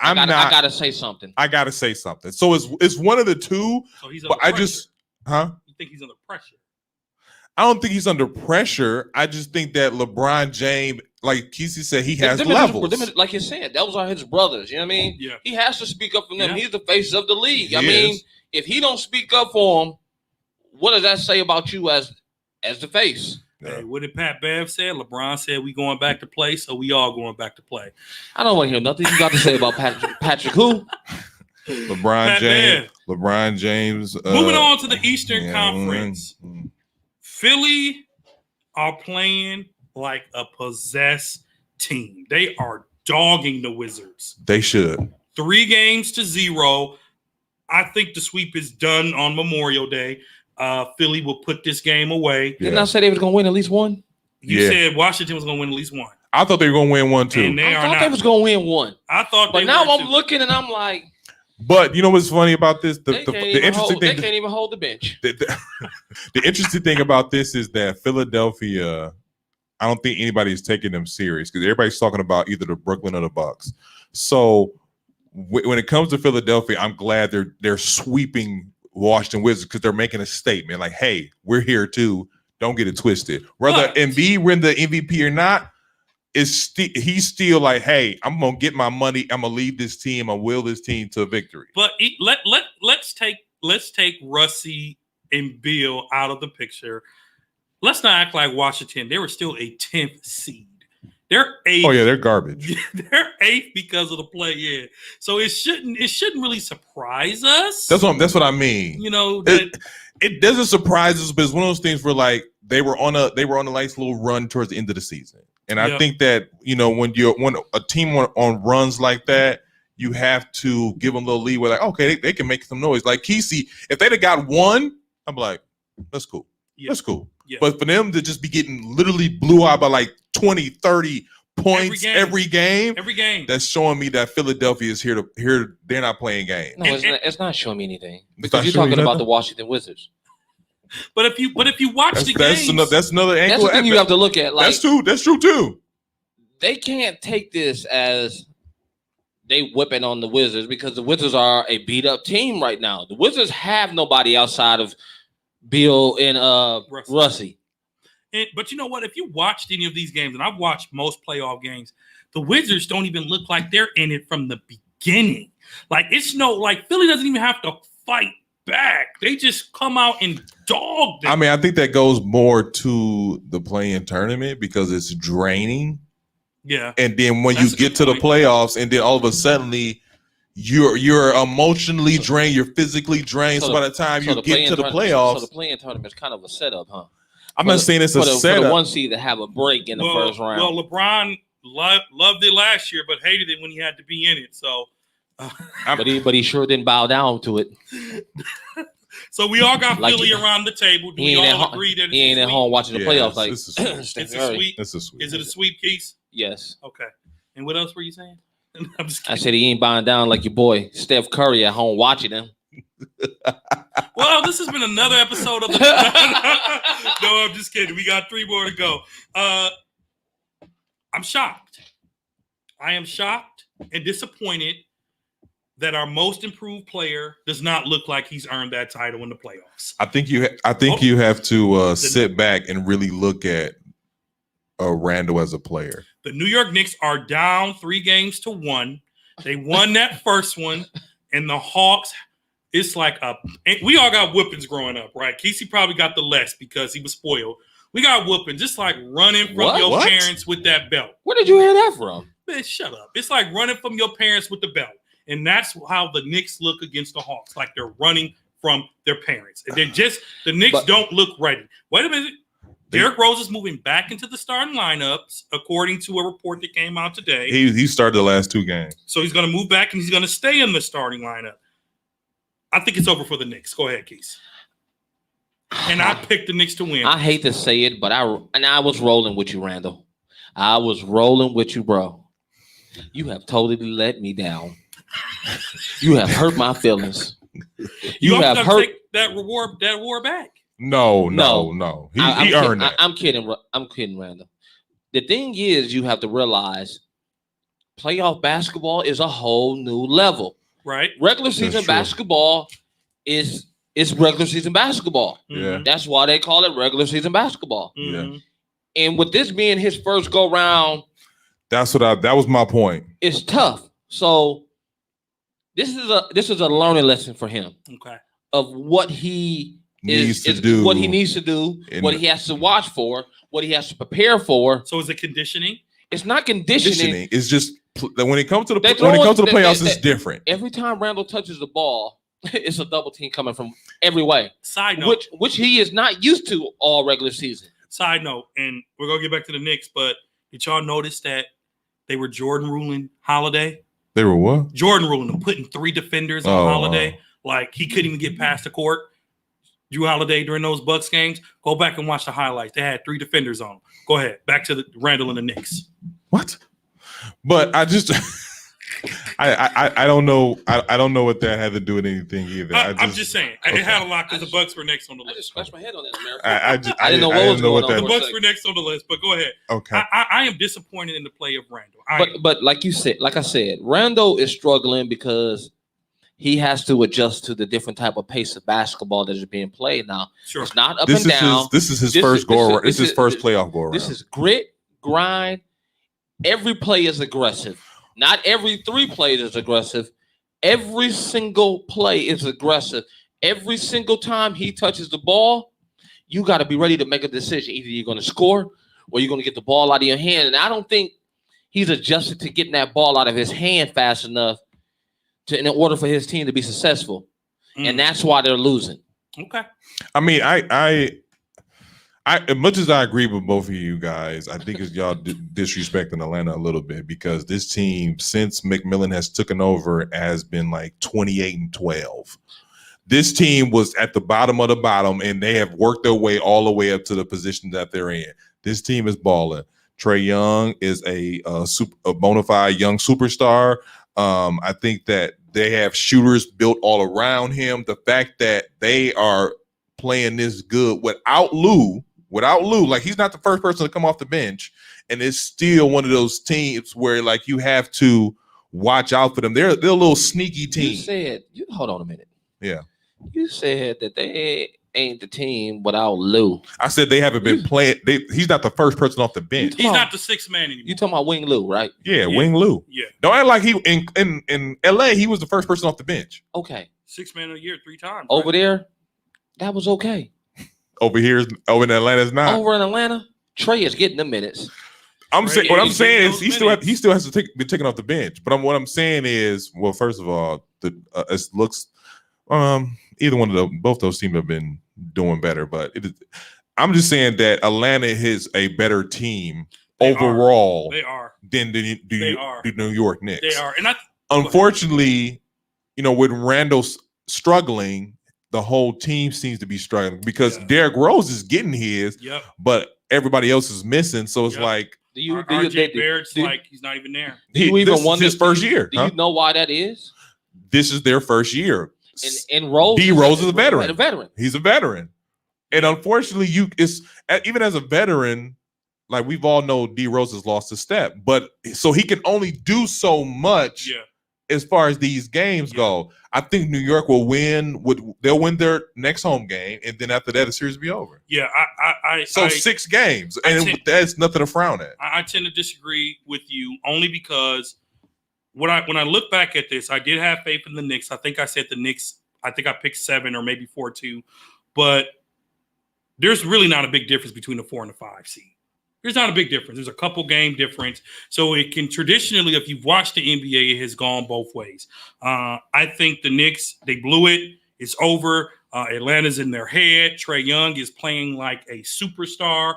I gotta say something. I gotta say something. So it's one of the two. So he's under pressure. You think he's under pressure? I don't think he's under pressure. I just think that LeBron James, like Kesey said, he has levels. Like you said, those are his brothers. You know what I mean? Yeah. He has to speak up for them. Yeah. He's the face of the league. He is. If he don't speak up for him, what does that say about you as the face? Hey, what did Pat Bev say? LeBron said we going back to play, so we all going back to play. I don't want to hear nothing you got to say about Patrick who? LeBron James. Moving on to the Eastern Conference. Philly are playing like a possessed team. They are dogging the Wizards. They should. 3-0. I think the sweep is done on Memorial Day. Philly will put this game away. Didn't I say they was going to win at least one? You said Washington was going to win at least one. I thought they were going to win one too. And I thought they was going to win one. I thought, but now I'm looking and I'm like. But you know what's funny about this? The interesting thing, they can't even hold the bench. The interesting thing about this is that Philadelphia, I don't think anybody is taking them serious because everybody's talking about either the Brooklyn or the Bucks. So when it comes to Philadelphia, I'm glad they're sweeping Washington Wizards because they're making a statement like, hey, we're here too. Don't get it twisted. Whether Embiid win the MVP or not, he's still like, hey, I'm gonna get my money. I'm gonna lead this team. I will this team to victory. But let's take Russie and Bill out of the picture. Let's not act like Washington. They were still a 10th seed. They're 8th. Oh yeah, they're garbage. They're 8th because of the play-in. So it shouldn't really surprise us. That's what I mean. You know, it doesn't surprise us, but it's one of those things where like they were on a nice little run towards the end of the season. And I think that, you know, when a team on runs like that, you have to give them a little leeway. Like, okay, they can make some noise. Like Kesey, if they'd have got one, I'm like, that's cool. Yeah. That's cool. Yeah. But for them to just be getting literally blew out by like 20, 30 points every game. Every game. That's showing me that Philadelphia is here. They're not playing games. No, it's not showing me anything It's because not you're showing talking you about nothing? the Washington Wizards. But if you watch the games, that's another angle. That's the thing you have to look at. Like, That's true too. they can't take this as they whipping on the Wizards because the Wizards are a beat up team right now. The Wizards have nobody outside of Bill and Russie. But you know what? If you watched any of these games, and I've watched most playoff games, the Wizards don't even look like they're in it from the beginning. Like Philly doesn't even have to fight back. They just come out and dog them. I mean, I think that goes more to the play-in tournament because it's draining. Yeah. And then when That's you a get good to the point. playoffs, and then all of a sudden you're emotionally drained, you're physically drained. So by the time you get to the playoffs, so the play-in tournament is kind of a setup, huh? I'm not saying it's a for setup. the one seed to have a break in the first round. Well, LeBron loved it last year, but hated it when he had to be in it. So, but he sure didn't bow down to it. So we all got Like, Philly around the table. Do He we ain't all at agree that he ain't at home watching the playoffs like it's a sweep. it's Steph a Curry. sweep? It's a sweep. Is it a sweep, Keith? Yes, Okay. And what else were you saying? I'm just I kidding. said he ain't bowing down like your boy Steph Curry at home watching him. Well, this has been another episode of the. No, I'm just kidding. We got 3 more to go. I'm shocked. I am shocked and disappointed that our most improved player does not look like he's earned that title in the playoffs. I think you have to sit back and really look at Randall as a player. The New York Knicks are down 3-1. They won that first one, and the Hawks. It's like we all got whoopings growing up, right? Kesey probably got the less because he was spoiled. We got whooping, just like running from your parents with that belt. Where did you hear that from? Man, shut up. It's like running from your parents with the belt. And that's how the Knicks look against the Hawks. Like they're running from their parents. And the Knicks don't look ready. Wait a minute. Derrick Rose is moving back into the starting lineups, according to a report that came out today. He started the last 2 games. So he's going to move back and he's going to stay in the starting lineup. I think it's over for the Knicks. Go ahead, Keith. And I picked the Knicks to win. I hate to say it, but I was rolling with you, Randall. I was rolling with you, bro. You have totally let me down. You have hurt my feelings. You have hurt that reward back. No. He earned that. I'm kidding, Randall. The thing is, you have to realize playoff basketball is a whole new level. Right. Regular season basketball is regular season basketball. Yeah. That's why they call it regular season basketball. Mm-hmm. Yeah. And with this being his first go round, that was my point. It's tough. So this is a learning lesson for him. Okay. Of what he needs to do, what he needs to do, what he has to watch for, what he has to prepare for. So is it conditioning? It's not conditioning. It's just when it comes to the playoffs, it's different. Every time Randall touches the ball, it's a double team coming from every way. Side note, which he is not used to all regular season. Side note, and we're gonna get back to the Knicks, but did y'all notice that they were Jordan ruling Holiday? They were what? Jordan ruling them, putting 3 defenders on Holiday. Like he couldn't even get past the court. Drew Holiday during those Bucks games. Go back and watch the highlights. They had 3 defenders on them. Go ahead. Back to the Randall and the Knicks. What? But I just I don't know. I don't know what that had to do with anything either. I'm just saying. Okay. It had a lot because the Bucks were next on the list. I just scratched my head on that, America. I didn't know what was going on. The Bucks were next on the list, but go ahead. Okay. I am disappointed in the play of Randall. But like I said, Randall is struggling because he has to adjust to the different type of pace of basketball that is being played now. Sure. It's not up and down. This is his first go. This is his first playoff go around. This is grit, grind. Every play is aggressive. Not every 3 plays is aggressive. Every single play is aggressive. Every single time he touches the ball, you got to be ready to make a decision. Either you're going to score or you're going to get the ball out of your hand. And I don't think he's adjusted to getting that ball out of his hand fast enough in order for his team to be successful. And that's why they're losing. Okay. I mean, I as much as I agree with both of you guys, I think it's y'all disrespecting Atlanta a little bit because this team, since McMillan has taken over, has been like 28-12. This team was at the bottom of the bottom, and they have worked their way all the way up to the position that they're in. This team is balling. Trae Young is a bona fide young superstar. I think that they have shooters built all around him. The fact that they are playing this good without Lou, like he's not the first person to come off the bench, and it's still one of those teams where like you have to watch out for them. They're a little sneaky team. You said, hold on a minute. Yeah. You said that they ain't the team without Lou. I said they haven't been playing. He's not the first person off the bench. He's not the sixth man anymore. You talking about Wing Lou, right? Yeah, Wing Lou. Yeah. Don't act like he in LA, he was the first person off the bench. Okay. 6 man of the year 3 times. Over right? there, that was okay. Over in Atlanta is not. Over in Atlanta, Trae is getting the minutes. I'm saying what I'm saying is he he still has to be taken off the bench. But what I'm saying is, well, first of all, it looks either one of both those teams have been doing better. But I'm just saying that Atlanta is a better team overall. They are Than the New York Knicks. They are, and unfortunately, with Randall struggling, the whole team seems to be struggling because Derrick Rose is getting his, but everybody else is missing. So it's like RJ Barrett's like he's not even there. Do you even want his first year? Do you know why that is? This is their first year. And Rose, D Rose is a veteran. A veteran. He's a veteran, and unfortunately, even as a veteran, like we've all know, D Rose has lost a step, but so he can only do so much. Yeah. As far as these games go, I think New York will win. They'll win their next home game, and then after that, the series will be over. Yeah, 6 games, and that's nothing to frown at. I tend to disagree with you only because when I look back at this, I did have faith in the Knicks. I think I said the Knicks. I think I picked 7 or maybe 4-2, but there's really not a big difference between the 4 and the 5 seed. There's not a big difference. There's a couple game difference. So it can traditionally, if you've watched the NBA, it has gone both ways. I think the Knicks, they blew it. It's over. Atlanta's in their head. Trae Young is playing like a superstar.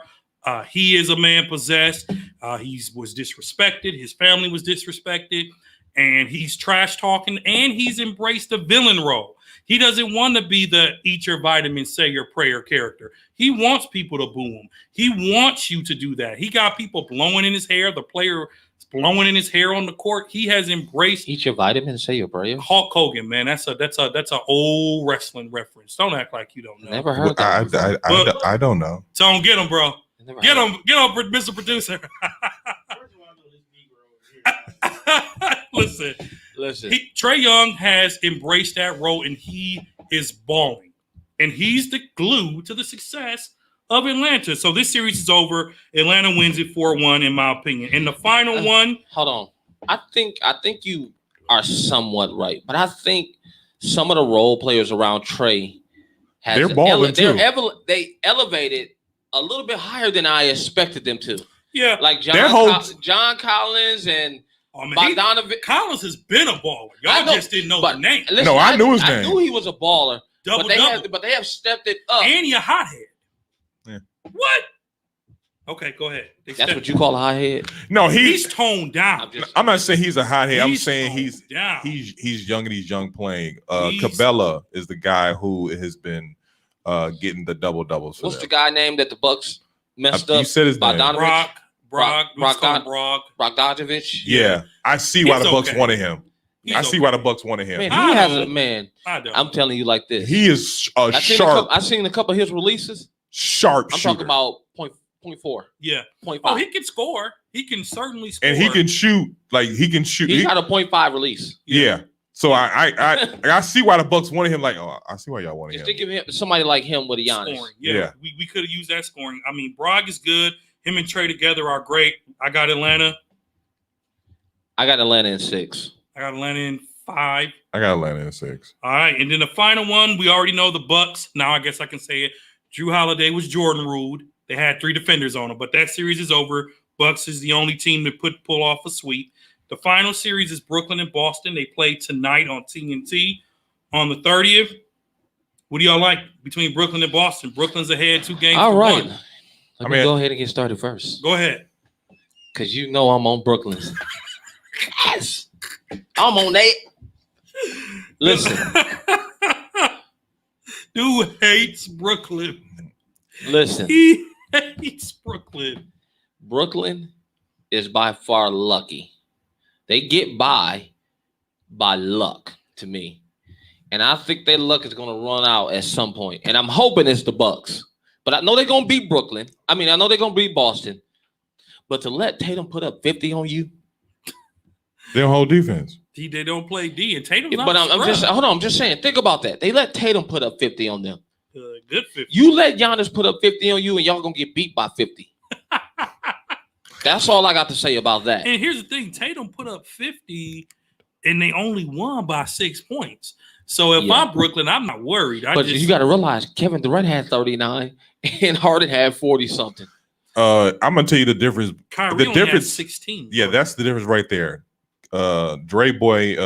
He is a man possessed. He was disrespected. His family was disrespected. And he's trash talking. And he's embraced the villain role. He doesn't want to be the eat your vitamins, say your prayer character. He wants people to boo him. He wants you to do that. He got people blowing in his hair. The player is blowing in his hair on the court. He has embraced. Eat your vitamins, say your prayer. Hulk Hogan, man. That's a old wrestling reference. Don't act like you don't know. Never heard that. I don't know. So don't get him, bro. Get him, Mr. Producer. Listen. Trae Young has embraced that role, and he is balling. And he's the glue to the success of Atlanta. So this series is over. Atlanta wins it 4-1, in my opinion. And the final one. Hold on. I think you are somewhat right, but I think some of the role players around Trae they're balling too. They elevated a little bit higher than I expected them to. Yeah, like John Collins and. Bogdanovich. Collins has been a baller. Y'all just didn't know the name. Listen, no, I knew his name. I knew he was a baller. But they have stepped it up. And you're a hothead. Yeah. What? Okay, go ahead. That's what you call a hothead? No, he's toned down. I'm not saying he's a hothead. I'm saying he's young and he's young playing. Cabela is the guy who has been getting the double-doubles. What's the guy name that the Bucks messed up? You said his name. Bogdanovich. Yeah, I see why the Bucks wanted him. I see why the Bucks wanted him. Man, he has a man. I'm telling you like this. He is sharp. I've seen a couple of his releases. Sharp. I'm talking about 0.4. Yeah. 0.5. Oh, he can score. He can certainly score. And he can shoot. Like he can shoot. He got a 0.5 release. Yeah. So I see why the Bucks wanted him. Like, I see why y'all wanted him. Just give him somebody like him with a Giannis. Scoring. Yeah. We could have used that scoring. I mean, Brogg is good. Him and Trae together are great. I got Atlanta. I got Atlanta in 6. I got Atlanta in 5. I got Atlanta in 6. All right. And then the final one, we already know the Bucks. Now I guess I can say it. Drew Holiday was Jordan ruled. They had 3 defenders on him, but that series is over. Bucks is the only team to pull off a sweep. The final series is Brooklyn and Boston. They play tonight on TNT on the 30th. What do y'all like between Brooklyn and Boston? Brooklyn's ahead 2 games. All right. 1. Let me go ahead and get started first. Go ahead. Because you know I'm on Brooklyn's. Yes. I'm on that. Listen. Dude hates Brooklyn. Listen. He hates Brooklyn. Brooklyn is by far lucky. They get by luck to me. And I think their luck is going to run out at some point. And I'm hoping it's the Bucks. But I know they're going to beat Brooklyn. I know they're going to beat Boston. But to let Tatum put up 50 on you. They don't hold defense. They don't play D. And Tatum's not But I'm just saying. Think about that. They let Tatum put up 50 on them. Good 50. You let Giannis put up 50 on you and y'all going to get beat by 50. That's all I got to say about that. And here's the thing. Tatum put up 50 and they only won by 6 points. So if I'm Brooklyn, I'm not worried. But you got to realize Kevin Durant had 39 and Harden had 40-something. I'm gonna tell you the difference. Kyrie only had 16. Yeah, that's the difference right there. Dre boy,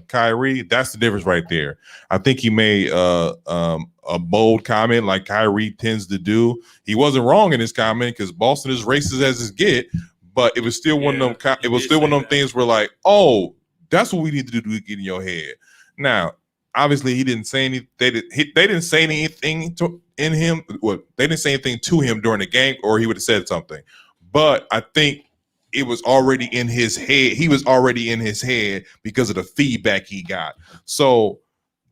Kyrie, that's the difference right there. I think he made a bold comment like Kyrie tends to do. He wasn't wrong in his comment because Boston is racist as it get, but it was still one of them. It was still one of them things where like, oh, that's what we need to do to get in your head. Now, obviously, he didn't say anything. They didn't say anything to him during the game, or he would have said something. But I think it was already in his head. He was already in his head because of the feedback he got. So,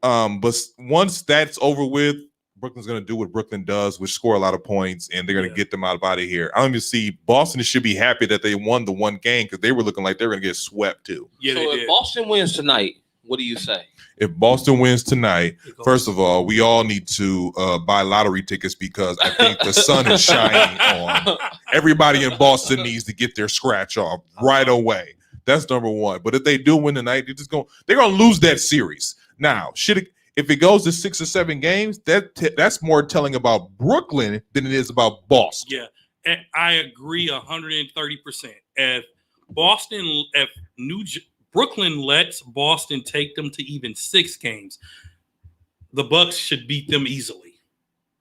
but once that's over with, Brooklyn's going to do what Brooklyn does, which score a lot of points, and they're going to get them out of here. I don't even see Boston should be happy that they won the one game because they were looking like they were going to get swept too. Yeah, so if Boston wins tonight, what do you say? If Boston wins tonight, first of all, we all need to buy lottery tickets because I think the sun is shining on. Everybody in Boston needs to get their scratch off right away. That's number one. But if they do win tonight, they're gonna lose that series. Now, if it goes to 6 or 7 games, that's more telling about Brooklyn than it is about Boston. Yeah, and I agree 130%. If Brooklyn lets Boston take them to even 6 games, the Bucks should beat them easily.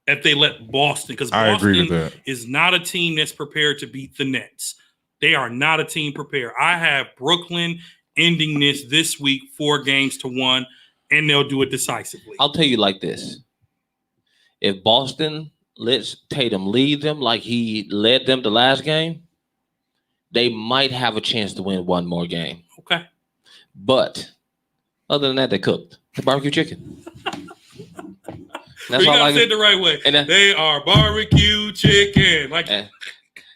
If they let Boston, because Boston is not a team that's prepared to beat the Nets. They are not a team prepared. I have Brooklyn ending this week 4-1, and they'll do it decisively. I'll tell you like this. If Boston lets Tatum lead them like he led them the last game, they might have a chance to win one more game. Okay. But other than that, they cooked the barbecue chicken. That's you gotta say it the right way. And they are barbecue chicken.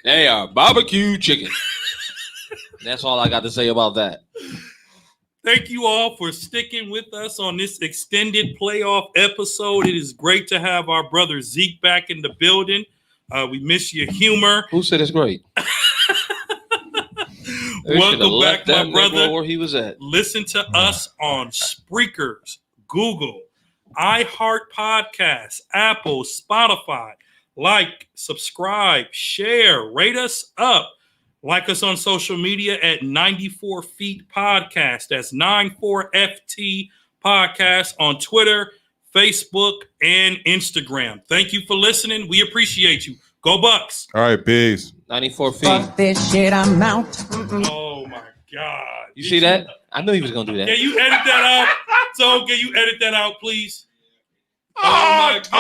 They are barbecue chicken. That's all I got to say about that. Thank you all for sticking with us on this extended playoff episode. It is great to have our brother Zeke back in the building. We miss your humor. Who said it's great? Welcome back, my brother. Where he was at. Listen to us on Spreakers, Google, iHeart Podcasts, Apple, Spotify. Like, subscribe, share, rate us up. Like us on social media at 94 Feet Podcast. That's 94FT Podcast on Twitter, Facebook, and Instagram. Thank you for listening. We appreciate you. Go Bucks. All right, peace. 94 feet. Fuck this shit, I'm out. Oh, my God. You see that? I knew he was going to do that. Can you edit that out? So, can you edit that out, please? Oh, my God.